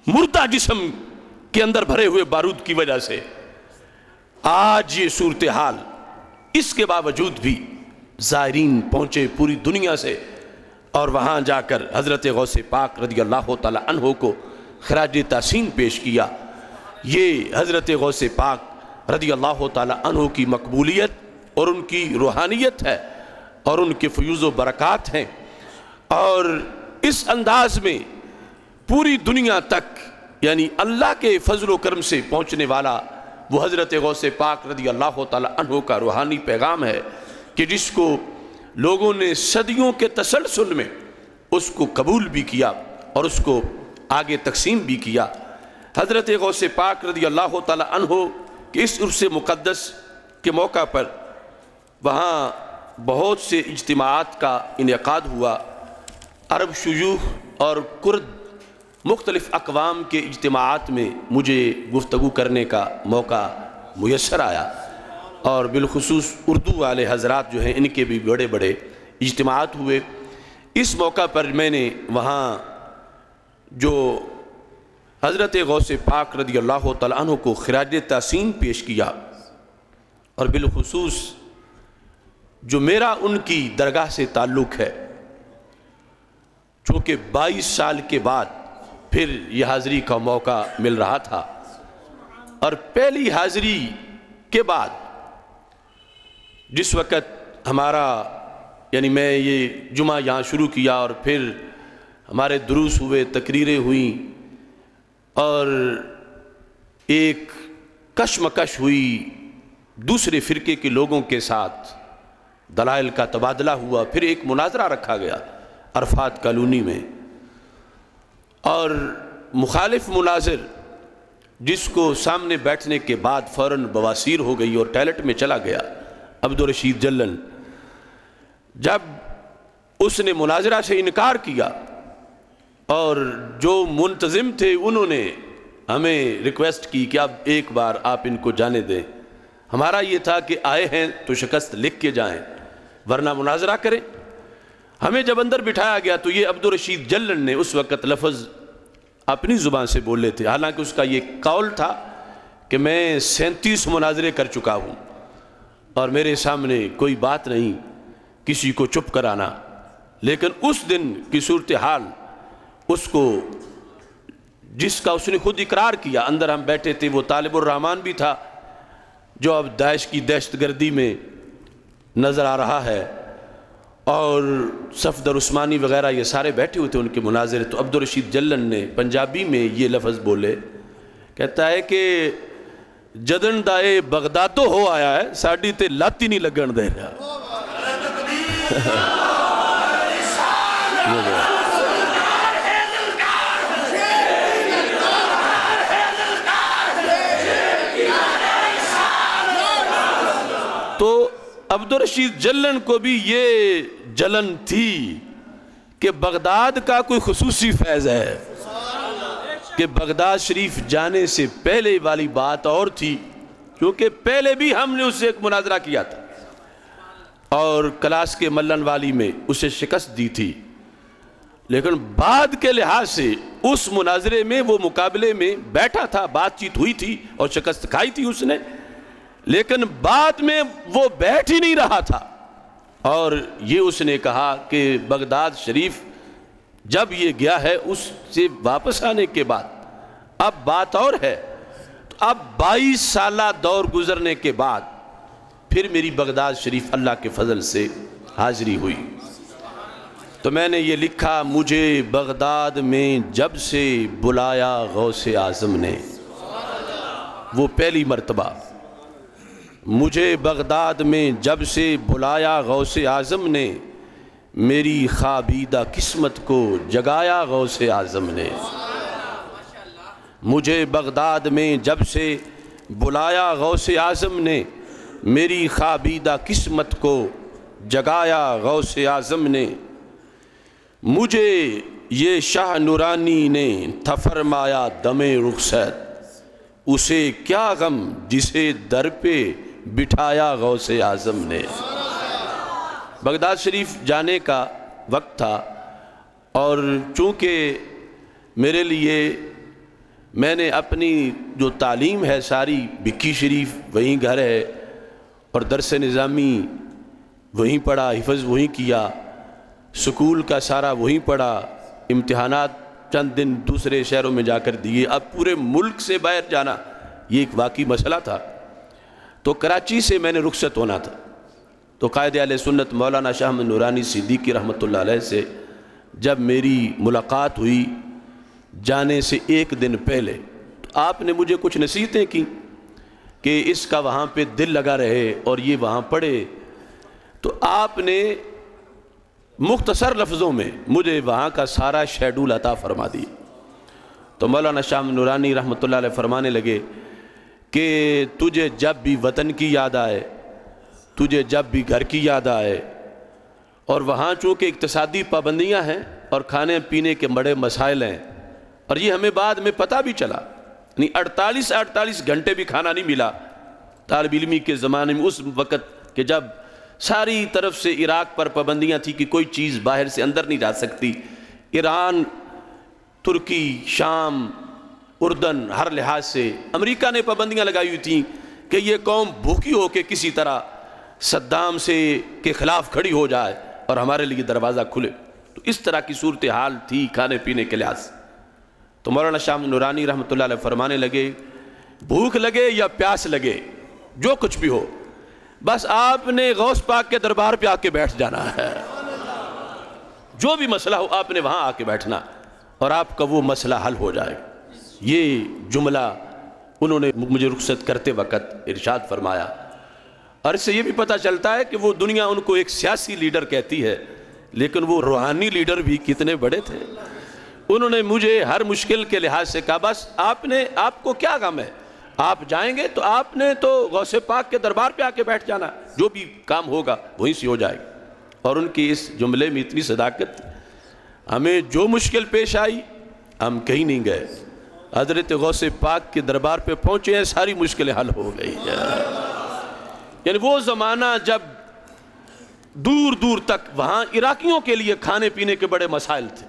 Speaker 3: مردہ جسم کے اندر بھرے ہوئے بارود کی وجہ سے، آج یہ صورتحال، اس کے باوجود بھی زائرین پہنچے پوری دنیا سے اور وہاں جا کر حضرت غوث پاک رضی اللہ تعالی عنہ کو خراج تحسین پیش کیا۔ یہ حضرت غوث پاک رضی اللہ تعالی عنہ کی مقبولیت اور ان کی روحانیت ہے اور ان کے فیوز و برکات ہیں، اور اس انداز میں پوری دنیا تک یعنی اللہ کے فضل و کرم سے پہنچنے والا وہ حضرت غوث پاک رضی اللہ تعالی عنہ کا روحانی پیغام ہے کہ جس کو لوگوں نے صدیوں کے تسلسل میں اس کو قبول بھی کیا اور اس کو آگے تقسیم بھی کیا۔ حضرت غوث پاک رضی اللہ تعالی عنہ کہ اس عرس مقدس کے موقع پر وہاں بہت سے اجتماعات کا انعقاد ہوا، عرب شیوخ اور کرد مختلف اقوام کے اجتماعات میں مجھے گفتگو کرنے کا موقع میسر آیا، اور بالخصوص اردو والے حضرات جو ہیں ان کے بھی بڑے بڑے اجتماعات ہوئے۔ اس موقع پر میں نے وہاں جو حضرت غوث پاک رضی اللہ تعالیٰ عنہ کو خراج تحسین پیش کیا، اور بالخصوص جو میرا ان کی درگاہ سے تعلق ہے، چونکہ 22 سال کے بعد پھر یہ حاضری کا موقع مل رہا تھا، اور پہلی حاضری کے بعد جس وقت ہمارا یعنی میں یہ جمعہ یہاں شروع کیا اور پھر ہمارے دروس ہوئے، تقریریں ہوئیں، اور ایک کشمکش ہوئی دوسرے فرقے کے لوگوں کے ساتھ، دلائل کا تبادلہ ہوا، پھر ایک مناظرہ رکھا گیا عرفات کالونی میں، اور مخالف مناظر جس کو سامنے بیٹھنے کے بعد فوراً بواسیر ہو گئی اور ٹائلٹ میں چلا گیا، عبدالرشید جلن، جب اس نے مناظرہ سے انکار کیا اور جو منتظم تھے انہوں نے ہمیں ریکویسٹ کی کہ اب ایک بار آپ ان کو جانے دیں، ہمارا یہ تھا کہ آئے ہیں تو شکست لکھ کے جائیں ورنہ مناظرہ کریں۔ ہمیں جب اندر بٹھایا گیا تو یہ عبدالرشید جلن نے اس وقت لفظ اپنی زبان سے بولے تھے، حالانکہ اس کا یہ قول تھا کہ میں 37 مناظرے کر چکا ہوں اور میرے سامنے کوئی بات نہیں کسی کو چپ کرانا، لیکن اس دن کی صورتحال اس کو جس کا اس نے خود اقرار کیا، اندر ہم بیٹھے تھے، وہ طالب الرحمن بھی تھا جو اب داعش کی دہشت گردی میں نظر آ رہا ہے، اور صفدر عثمانی وغیرہ یہ سارے بیٹھے ہوئے تھے ان کے مناظرے۔ تو عبدالرشید جلن نے پنجابی میں یہ لفظ بولے، کہتا ہے کہ جدن دائے بغدادو ہو آیا ہے، ساڑی تے لاتی نہیں لگن دے رہا۔ تو عبدالرشید جلن کو بھی یہ جلن تھی کہ بغداد کا کوئی خصوصی فیض ہے، کہ بغداد شریف جانے سے پہلے والی بات اور تھی، کیونکہ پہلے بھی ہم نے اسے ایک مناظرہ کیا تھا اور کلاس کے ملن والی میں اسے شکست دی تھی، لیکن بعد کے لحاظ سے اس مناظرے میں وہ مقابلے میں بیٹھا تھا، بات چیت ہوئی تھی اور شکست کھائی تھی اس نے، لیکن بعد میں وہ بیٹھ ہی نہیں رہا تھا، اور یہ اس نے کہا کہ بغداد شریف جب یہ گیا ہے اس سے واپس آنے کے بعد اب بات اور ہے۔ تو اب 22 سالہ دور گزرنے کے بعد پھر میری بغداد شریف اللہ کے فضل سے حاضری ہوئی، تو میں نے یہ لکھا، مجھے بغداد میں جب سے بلایا غوث اعظم نے، وہ پہلی مرتبہ، مجھے بغداد میں جب سے بلایا غوث اعظم نے، میری خوابیدہ قسمت کو جگایا غوث اعظم نے، مجھے بغداد میں جب سے بلایا غوث اعظم نے، میری خوابیدہ قسمت کو جگایا غوث اعظم نے، مجھے یہ شاہ نورانی نے تھا فرمایا دم رخصت، اسے کیا غم جسے در پہ بٹھایا غوث اعظم نے۔ بغداد شریف جانے کا وقت تھا، اور چونکہ میرے لیے میں نے اپنی جو تعلیم ہے ساری بکی شریف وہیں گھر ہے، اور درس نظامی وہیں پڑھا، حفظ وہیں کیا، سکول کا سارا وہیں پڑھا، امتحانات چند دن دوسرے شہروں میں جا کر دیے۔ اب پورے ملک سے باہر جانا یہ ایک واقعی مسئلہ تھا، تو کراچی سے میں نے رخصت ہونا تھا۔ تو قائد اہل سنت مولانا شاہ احمد نورانی صدیقی رحمۃ اللہ علیہ سے جب میری ملاقات ہوئی جانے سے ایک دن پہلے، تو آپ نے مجھے کچھ نصیحتیں کی کہ اس کا وہاں پہ دل لگا رہے اور یہ وہاں پڑھے۔ تو آپ نے مختصر لفظوں میں مجھے وہاں کا سارا شیڈول عطا فرما دی۔ تو مولانا شاہ احمد نورانی رحمۃ اللہ علیہ فرمانے لگے کہ تجھے جب بھی وطن کی یاد آئے، تجھے جب بھی گھر کی یاد آئے، اور وہاں چونکہ اقتصادی پابندیاں ہیں اور کھانے پینے کے بڑے مسائل ہیں، اور یہ ہمیں بعد میں پتہ بھی چلا، یعنی 48 گھنٹے بھی کھانا نہیں ملا طالب علمی کے زمانے میں، اس وقت کہ جب ساری طرف سے عراق پر پابندیاں تھی کہ کوئی چیز باہر سے اندر نہیں جا سکتی، ایران، ترکی، شام، اردن، ہر لحاظ سے امریکہ نے پابندیاں لگائی ہوئی تھیں کہ یہ قوم بھوکی ہو کے کسی طرح صدام سے کے خلاف کھڑی ہو جائے اور ہمارے لیے دروازہ کھلے۔ تو اس طرح کی صورتحال تھی کھانے پینے کے لحاظ سے۔ تو مولانا شاہ احمد نورانی رحمۃ اللہ علیہ فرمانے لگے بھوک لگے یا پیاس لگے، جو کچھ بھی ہو، بس آپ نے غوث پاک کے دربار پہ آ کے بیٹھ جانا ہے، جو بھی مسئلہ ہو آپ نے وہاں آ کے بیٹھنا اور آپ کا وہ مسئلہ حل ہو جائے۔ یہ جملہ انہوں نے مجھے رخصت کرتے وقت ارشاد فرمایا، اور اس سے یہ بھی پتہ چلتا ہے کہ وہ دنیا ان کو ایک سیاسی لیڈر کہتی ہے، لیکن وہ روحانی لیڈر بھی کتنے بڑے تھے۔ انہوں نے مجھے ہر مشکل کے لحاظ سے کہا بس آپ کو کیا غم ہے، آپ جائیں گے تو آپ نے تو غوث پاک کے دربار پہ آ کے بیٹھ جانا، جو بھی کام ہوگا وہیں سے ہو جائے گا۔ اور ان کی اس جملے میں اتنی صداقت تھی، ہمیں جو مشکل پیش آئی ہم کہیں نہیں گئے، حضرت غوث پاک کے دربار پہ پہنچے ہیں، ساری مشکلیں حل ہو گئی ہیں۔ یعنی وہ زمانہ جب دور دور تک وہاں عراقیوں کے لیے کھانے پینے کے بڑے مسائل تھے،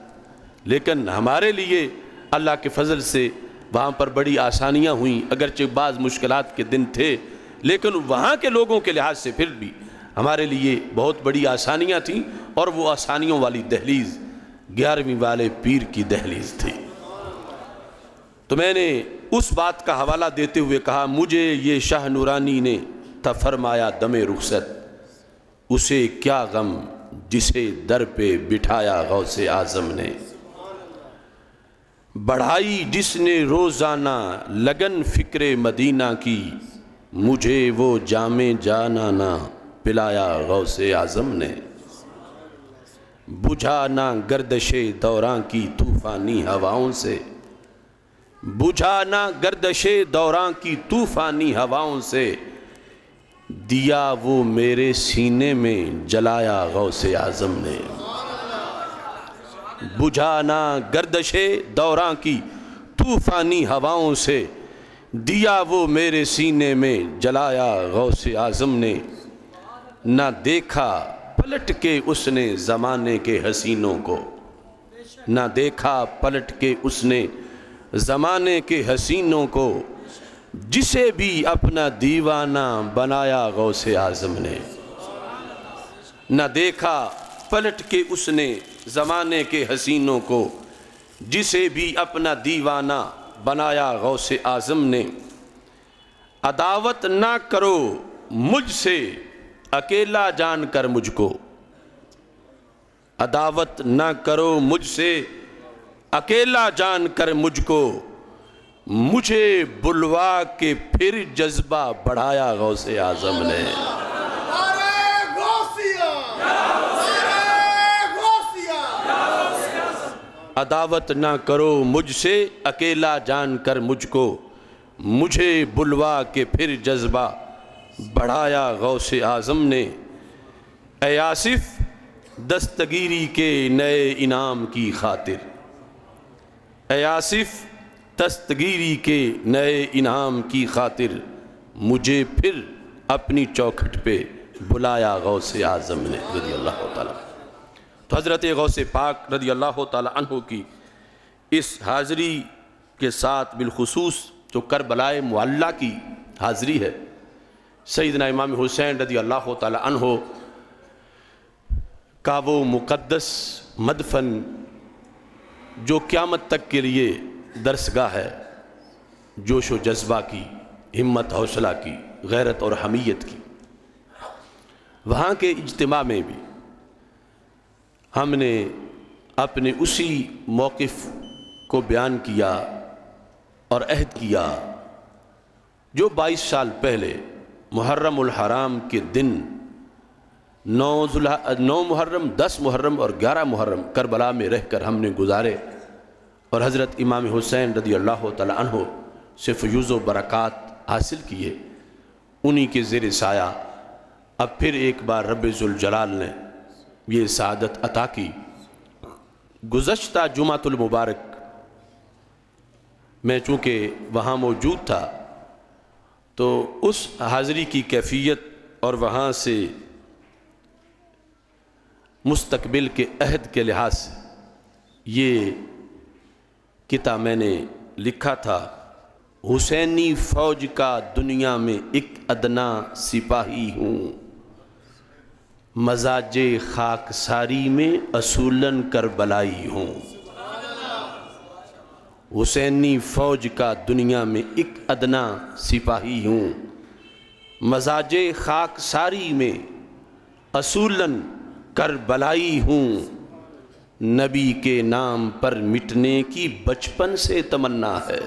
Speaker 3: لیکن ہمارے لیے اللہ کے فضل سے وہاں پر بڑی آسانیاں ہوئیں، اگرچہ بعض مشکلات کے دن تھے، لیکن وہاں کے لوگوں کے لحاظ سے پھر بھی ہمارے لیے بہت بڑی آسانیاں تھیں، اور وہ آسانیوں والی دہلیز 11ویں والے پیر کی دہلیز تھی۔ تو میں نے اس بات کا حوالہ دیتے ہوئے کہا مجھے یہ شاہ نورانی نے تھا فرمایا دم رخصت، اسے کیا غم جسے در پہ بٹھایا غوث اعظم نے، بڑھائی جس نے روزانہ لگن فکر مدینہ کی، مجھے وہ جام جانا نہ پلایا غوث اعظم نے، بجھا نہ گردش دوراں کی طوفانی ہواؤں سے، بجھا نہ گردش دوراں کی طوفانی ہواؤں سے، دیا وہ میرے سینے میں جلایا غوث اعظم نے، بجھا نہ گردش دوراں کی طوفانی ہواؤں سے، دیا وہ میرے سینے میں جلایا غوث اعظم نے، نہ دیکھا پلٹ کے اس نے زمانے کے حسینوں کو، نہ دیکھا پلٹ کے اس نے زمانے کے حسینوں کو، جسے بھی اپنا دیوانہ بنایا غوث اعظم نے، نہ دیکھا پلٹ کے اس نے زمانے کے حسینوں کو، جسے بھی اپنا دیوانہ بنایا غوث اعظم نے، عداوت نہ کرو مجھ سے اکیلا جان کر مجھ کو، عداوت نہ کرو مجھ سے اکیلا جان کر مجھ کو، مجھے بلوا کے پھر جذبہ بڑھایا غوث اعظم نے، عداوت نہ کرو مجھ سے اکیلا جان کر مجھ کو، مجھے بلوا کے پھر جذبہ بڑھایا غوث اعظم نے، اے آصف دستگیری کے نئے انعام کی خاطر، اے آصف دستگیری کے نئے انعام کی خاطر، مجھے پھر اپنی چوکھٹ پہ بلایا غوث اعظم نے رضی اللہ تعالیٰ۔ تو حضرت غوث پاک رضی اللہ تعالیٰ عنہ کی اس حاضری کے ساتھ بالخصوص جو کربلا معلیٰ کی حاضری ہے، سیدنا امام حسین رضی اللہ تعالیٰ عنہ کا وہ مقدس مدفن جو قیامت تک کے لیے درسگاہ ہے، جوش و جذبہ کی، ہمت حوصلہ کی، غیرت اور حمیت کی، وہاں کے اجتماع میں بھی ہم نے اپنے اسی موقف کو بیان کیا اور عہد کیا جو 22 سال پہلے محرم الحرام کے دن 9 محرم، 10 محرم اور 11 محرم کربلا میں رہ کر ہم نے گزارے، اور حضرت امام حسین رضی اللہ تعالیٰ عنہ سے فیوز و برکات حاصل کیے، انہی کے زیر سایہ اب پھر ایک بار رب ذوالجلال نے یہ سعادت عطا کی۔ گزشتہ جمعۃ المبارک میں چونکہ وہاں موجود تھا تو اس حاضری کی کیفیت اور وہاں سے مستقبل کے عہد کے لحاظ سے یہ کتاب میں نے لکھا تھا، حسینی فوج کا دنیا میں ایک ادنا سپاہی ہوں، مزاج خاک ساری میں اصولاً کربلائی ہوں۔ حسینی فوج کا دنیا میں ایک ادنا سپاہی ہوں، مزاج خاک ساری میں اصولاً کربلائی ہوں، نبی کے نام پر مٹنے کی بچپن سے تمنا ہے،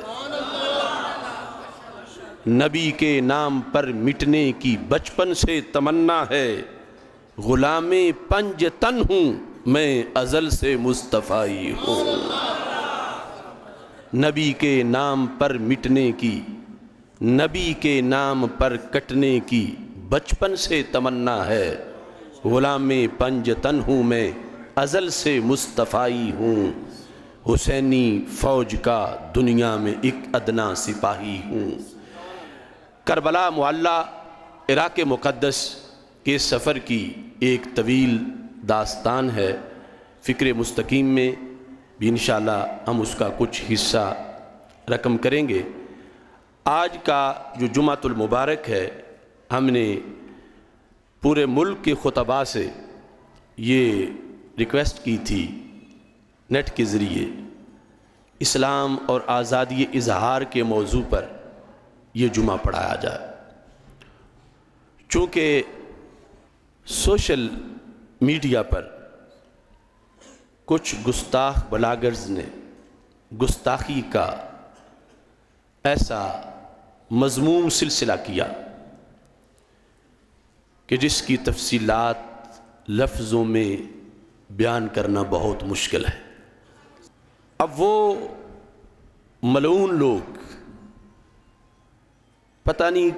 Speaker 3: نبی کے نام پر مٹنے کی بچپن سے تمنا ہے، غلام پنج تن ہوں میں ازل سے مصطفی ہوں، نبی کے نام پر مٹنے کی، نبی کے نام پر کٹنے کی بچپن سے تمنا ہے، غلام پنج تن ہوں میں ازل سے مصطفی ہوں، حسینی فوج کا دنیا میں ایک ادنا سپاہی ہوں۔ کربلا معلیٰ عراق مقدس کے سفر کی ایک طویل داستان ہے، فکر مستقیم میں بھی انشاءاللہ ہم اس کا کچھ حصہ رقم کریں گے۔ آج کا جو جمعۃ المبارک ہے، ہم نے پورے ملک کے خطباء سے یہ ریکویسٹ کی تھی نیٹ کے ذریعے اسلام اور آزادی اظہار کے موضوع پر یہ جمعہ پڑھایا جائے، چونکہ سوشل میڈیا پر کچھ گستاخ بلاگرز نے گستاخی کا ایسا مذموم سلسلہ کیا کہ جس کی تفصیلات لفظوں میں بیان کرنا بہت مشکل ہے۔ اب وہ ملعون لوگ پتہ نہیں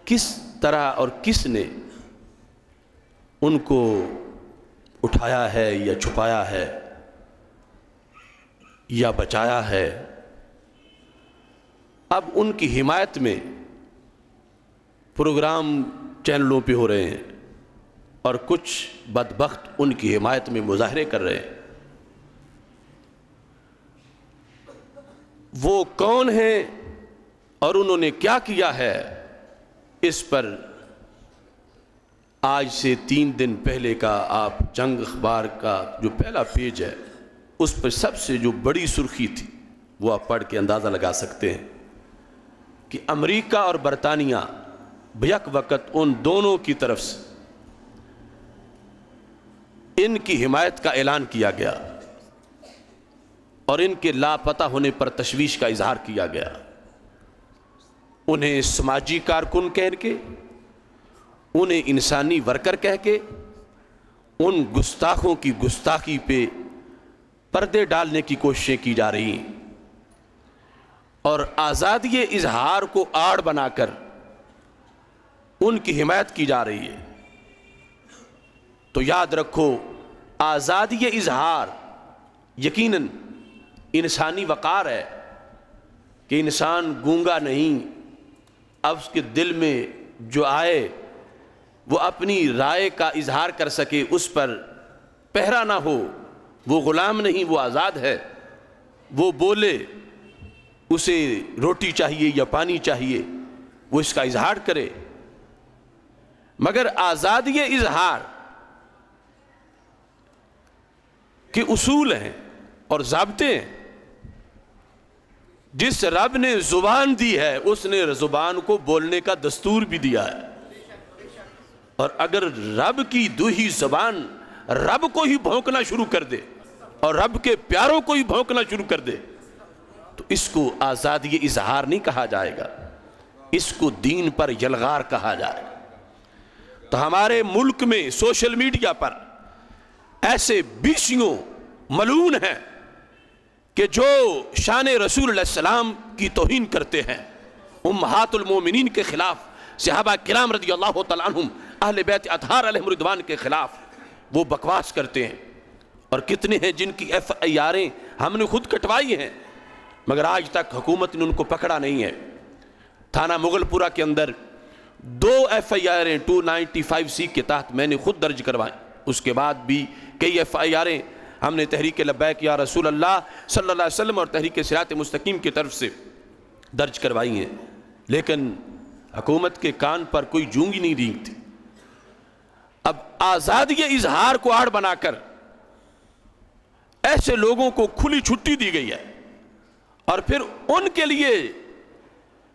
Speaker 3: کس طرح اور کس نے ان کو اٹھایا ہے یا چھپایا ہے یا بچایا ہے، اب ان کی حمایت میں پروگرام چینلوں پہ ہو رہے ہیں اور کچھ بدبخت ان کی حمایت میں مظاہرے کر رہے ہیں۔ وہ کون ہیں اور انہوں نے کیا کیا ہے، اس پر آج سے 3 دن پہلے کا آپ جنگ اخبار کا جو پہلا پیج ہے اس پر سب سے جو بڑی سرخی تھی وہ آپ پڑھ کے اندازہ لگا سکتے ہیں کہ امریکہ اور برطانیہ بیک وقت ان دونوں کی طرف سے ان کی حمایت کا اعلان کیا گیا اور ان کے لاپتہ ہونے پر تشویش کا اظہار کیا گیا، انہیں سماجی کارکن کہہ کے، انہیں انسانی ورکر کہہ کے، ان گستاخوں کی گستاخی پہ پردے ڈالنے کی کوششیں کی جا رہی ہیں اور آزادی اظہار کو آڑ بنا کر ان کی حمایت کی جا رہی ہے۔ تو یاد رکھو آزادی اظہار یقیناً انسانی وقار ہے کہ انسان گونگا نہیں، اب اس کے دل میں جو آئے وہ اپنی رائے کا اظہار کر سکے، اس پر پہرا نہ ہو، وہ غلام نہیں، وہ آزاد ہے، وہ بولے، اسے روٹی چاہیے یا پانی چاہیے، وہ اس کا اظہار کرے۔ مگر آزادی اظہار کے اصول ہیں اور ضابطے ہیں۔ جس رب نے زبان دی ہے اس نے زبان کو بولنے کا دستور بھی دیا ہے، اور اگر رب کی دوہی زبان رب کو ہی بھونکنا شروع کر دے اور رب کے پیاروں کو ہی بھونکنا شروع کر دے تو اس کو آزادی اظہار نہیں کہا جائے گا، اس کو دین پر یلغار کہا جائے گا۔ تو ہمارے ملک میں سوشل میڈیا پر ایسے بیسیوں ملعون ہیں کہ جو شان رسول اللہ علیہ السلام کی توہین کرتے ہیں، امہات المومنین کے خلاف، صحابہ کرام رضی اللہ تعالیٰ عنہم، اہل بیت اطہار علیہم رضوان کے خلاف وہ بکواس کرتے ہیں۔ اور کتنے ہیں جن کی ایف آئی آریں ہم نے خود کٹوائی ہیں مگر آج تک حکومت نے ان کو پکڑا نہیں ہے۔ تھانہ مغل پورہ کے اندر 2 ایف آئی آریں 295C کے تحت میں نے خود درج کروائیں، اس کے بعد بھی کئی ایف آئی آریں ہم نے تحریک لبیک یا رسول اللہ صلی اللہ علیہ وسلم اور تحریک صراط مستقیم کی طرف سے درج کروائی ہیں، لیکن حکومت کے کان پر کوئی جونگی نہیں رینگتی۔ اب آزادی اظہار کو آڑ بنا کر ایسے لوگوں کو کھلی چھٹی دی گئی ہے، اور پھر ان کے لیے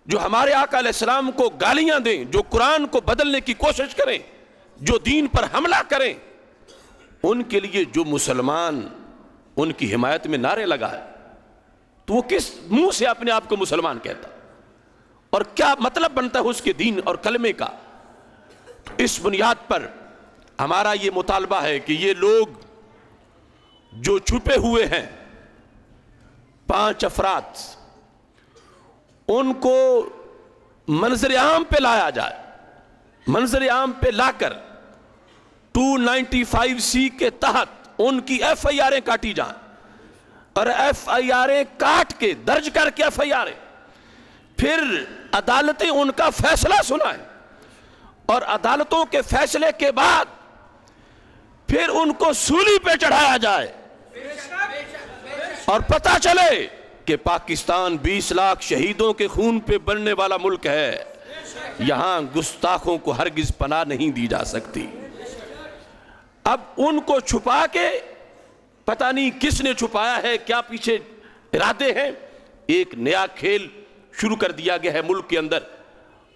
Speaker 3: جو ہمارے آقا علیہ السلام کو گالیاں دیں، جو قرآن کو بدلنے کی کوشش کریں، جو دین پر حملہ کریں، ان کے لیے جو مسلمان ان کی حمایت میں نعرے لگا ہے تو وہ کس منہ سے اپنے آپ کو مسلمان کہتا اور کیا مطلب بنتا ہے اس کے دین اور کلمے کا؟ اس بنیاد پر ہمارا یہ مطالبہ ہے کہ یہ لوگ جو چھپے ہوئے ہیں 5 افراد، ان کو منظر عام پہ لایا جائے، منظر عام پہ لا کر 295C کے تحت ان کی ایف آئی آریں کاٹی جائیں، اور ایف آئی آریں کاٹ کے درج کر کے ایف آئی آریں پھر عدالتیں ان کا فیصلہ سنائیں، اور عدالتوں کے فیصلے کے بعد پھر ان کو سولی پہ چڑھایا جائے، اور پتہ چلے کہ پاکستان 20 لاکھ شہیدوں کے خون پہ بننے والا ملک ہے، یہاں گستاخوں کو ہرگز پناہ نہیں دی جا سکتی۔ اب ان کو چھپا کے پتہ نہیں کس نے چھپایا ہے، کیا پیچھے ارادے ہیں، ایک نیا کھیل شروع کر دیا گیا ہے ملک کے اندر،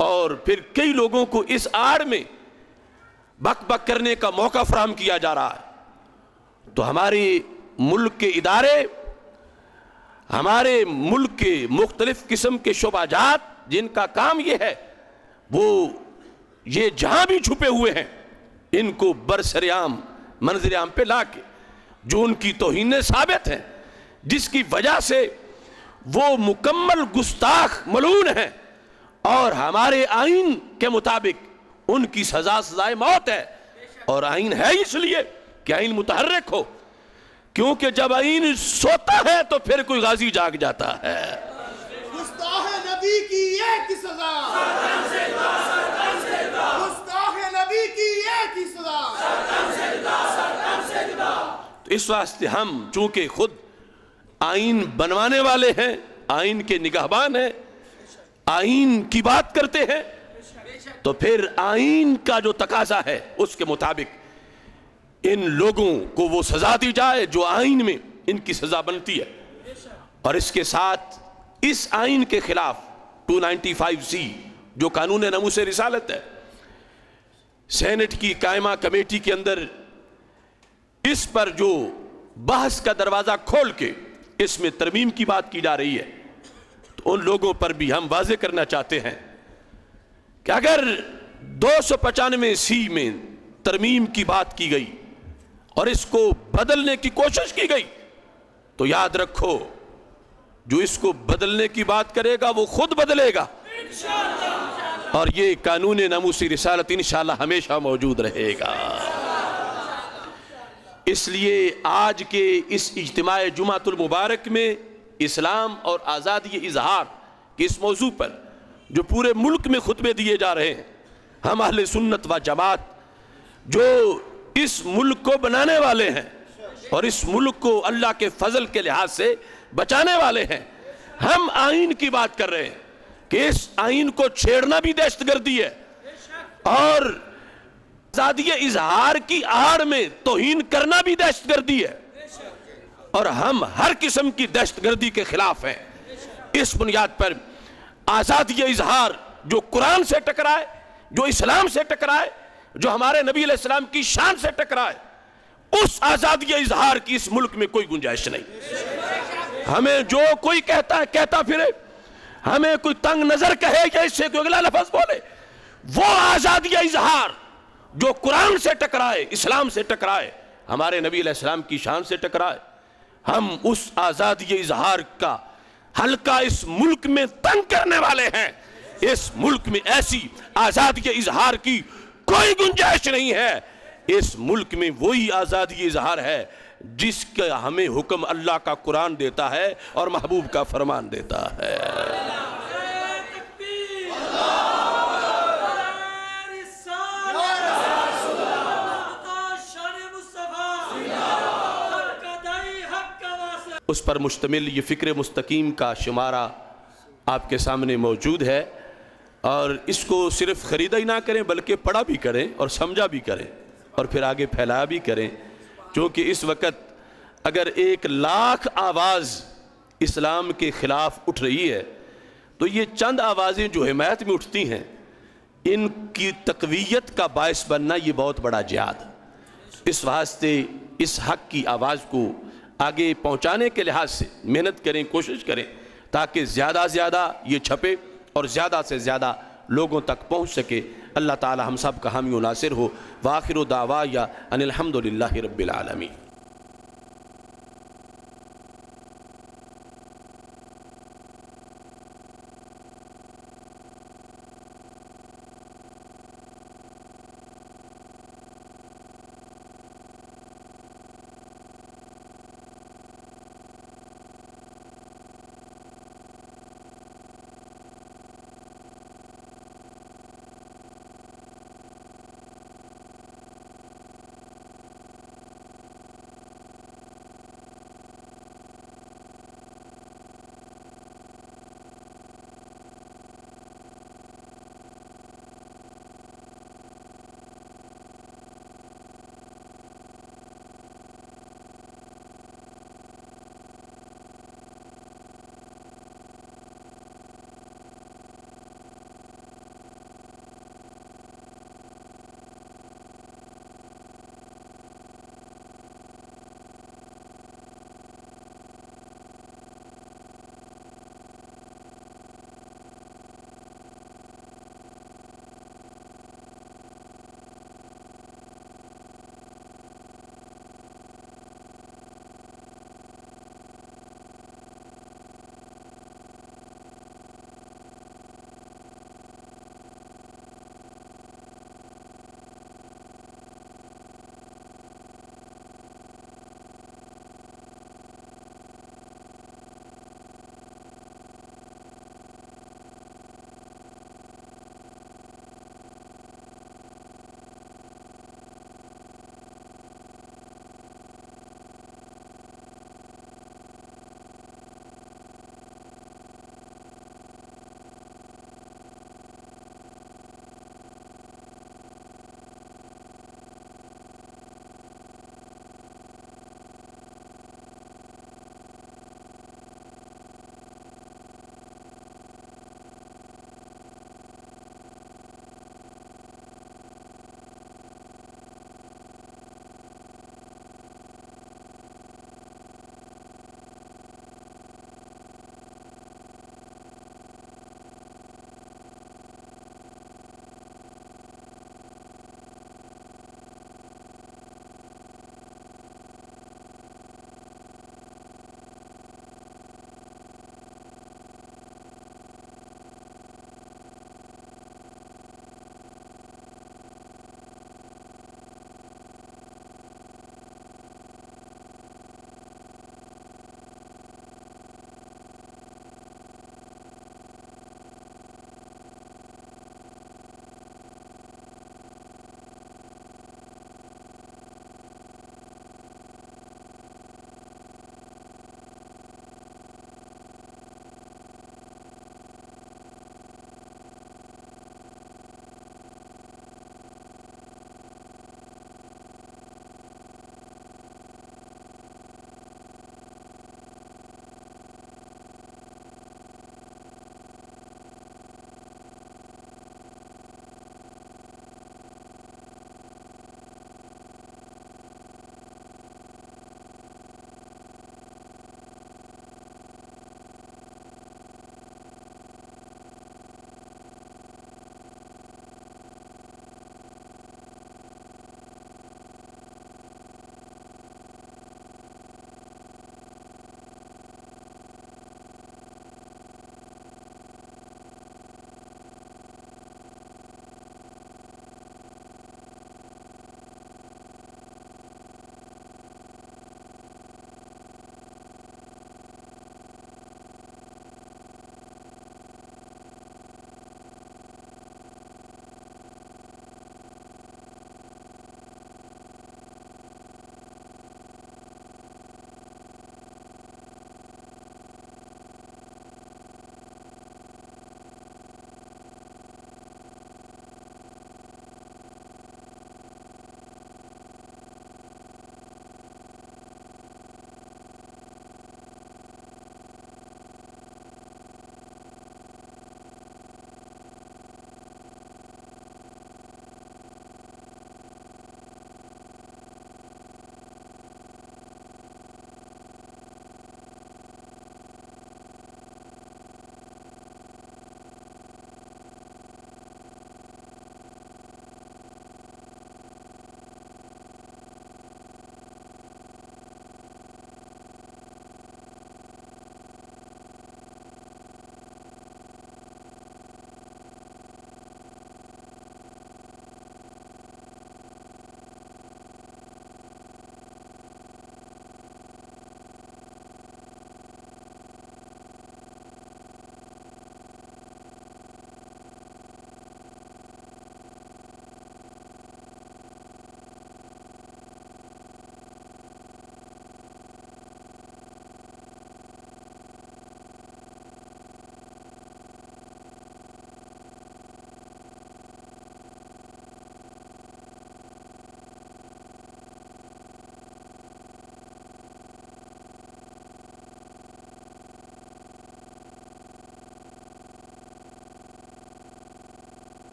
Speaker 3: اور پھر کئی لوگوں کو اس آڑ میں بک بک کرنے کا موقع فراہم کیا جا رہا ہے۔ تو ہمارے ملک کے ادارے، ہمارے ملک کے مختلف قسم کے شعبہ جات جن کا کام یہ ہے، وہ یہ جہاں بھی چھپے ہوئے ہیں ان کو برسرعام منظر عام پہ لا کے جو ان کی توہینیں ثابت ہیں، جس کی وجہ سے وہ مکمل گستاخ ملعون ہیں، اور ہمارے آئین کے مطابق ان کی سزائے موت ہے، اور آئین ہے اس لیے کہ آئین متحرک ہو، کیونکہ جب آئین سوتا ہے تو پھر کوئی غازی جاگ جاتا ہے۔
Speaker 4: گستاخ نبی کی ایک ہی سزا، گستاخ نبی کی ایک ہی سزا۔
Speaker 3: تو اس واسطے ہم چونکہ خود آئین بنوانے والے ہیں، آئین کے نگہبان ہیں، آئین کی بات کرتے ہیں، تو پھر آئین کا جو تقاضا ہے اس کے مطابق ان لوگوں کو وہ سزا دی جائے جو آئین میں ان کی سزا بنتی ہے۔ اور اس کے ساتھ اس آئین کے خلاف 295C جو قانون ناموس رسالت ہے، سینٹ کی قائمہ کمیٹی کے اندر اس پر جو بحث کا دروازہ کھول کے اس میں ترمیم کی بات کی جا رہی ہے، تو ان لوگوں پر بھی ہم واضح کرنا چاہتے ہیں کہ اگر 295C میں ترمیم کی بات کی گئی اور اس کو بدلنے کی کوشش کی گئی تو یاد رکھو جو اس کو بدلنے کی بات کرے گا وہ خود بدلے گا، اور یہ قانون ناموس رسالت انشاءاللہ ہمیشہ موجود رہے گا۔ اس لیے آج کے اس اجتماع جمعۃ المبارک میں اسلام اور آزادی اظہار کے اس موضوع پر جو پورے ملک میں خطبے دیے جا رہے ہیں، ہم اہل سنت و جماعت جو اس ملک کو بنانے والے ہیں اور اس ملک کو اللہ کے فضل کے لحاظ سے بچانے والے ہیں، ہم آئین کی بات کر رہے ہیں کہ اس آئین کو چھیڑنا بھی دہشت گردی ہے اور آزادی اظہار کی آڑ میں توہین کرنا بھی دہشت گردی ہے، اور ہم ہر قسم کی دہشت گردی کے خلاف ہیں۔ اس بنیاد پر آزادی اظہار جو قرآن سے ٹکرائے، جو اسلام سے ٹکرائے، جو ہمارے نبی علیہ السلام کی شان سے ٹکرائے، اس آزادی اظہار کی اس ملک میں کوئی گنجائش نہیں۔ ہمیں جو کوئی کہتا ہے کہتا پھرے، ہمیں کوئی تنگ نظر کہے یا اس سے کوئی اگلا لفظ بولے، وہ آزادی اظہار جو قرآن سے ٹکرائے، اسلام سے ٹکرائے، ہمارے نبی علیہ السلام کی شان سے ٹکرائے، ہم اس آزادی اظہار کا حلقہ اس ملک میں تنگ کرنے والے ہیں۔ اس ملک میں ایسی آزادی اظہار کی کوئی گنجائش نہیں ہے۔ اس ملک میں وہی آزادی اظہار ہے جس کا ہمیں حکم اللہ کا قرآن دیتا ہے اور محبوب کا فرمان دیتا ہے۔ اس پر مشتمل یہ فکر مستقیم کا شمارہ آپ کے سامنے موجود ہے، اور اس کو صرف خریدا ہی نہ کریں بلکہ پڑھا بھی کریں اور سمجھا بھی کریں اور پھر آگے پھیلایا بھی کریں، کیونکہ اس وقت اگر 1,00,000 آواز اسلام کے خلاف اٹھ رہی ہے تو یہ چند آوازیں جو حمایت میں اٹھتی ہیں، ان کی تقویت کا باعث بننا یہ بہت بڑا جہاد ہے۔ اس واسطے اس حق کی آواز کو آگے پہنچانے کے لحاظ سے محنت کریں، کوشش کریں تاکہ زیادہ زیادہ یہ چھپے اور زیادہ سے زیادہ لوگوں تک پہنچ سکے۔ اللہ تعالی ہم سب کا حامی و ناصر ہو۔ وآخر دعوایا ان الحمدللہ رب العالمین۔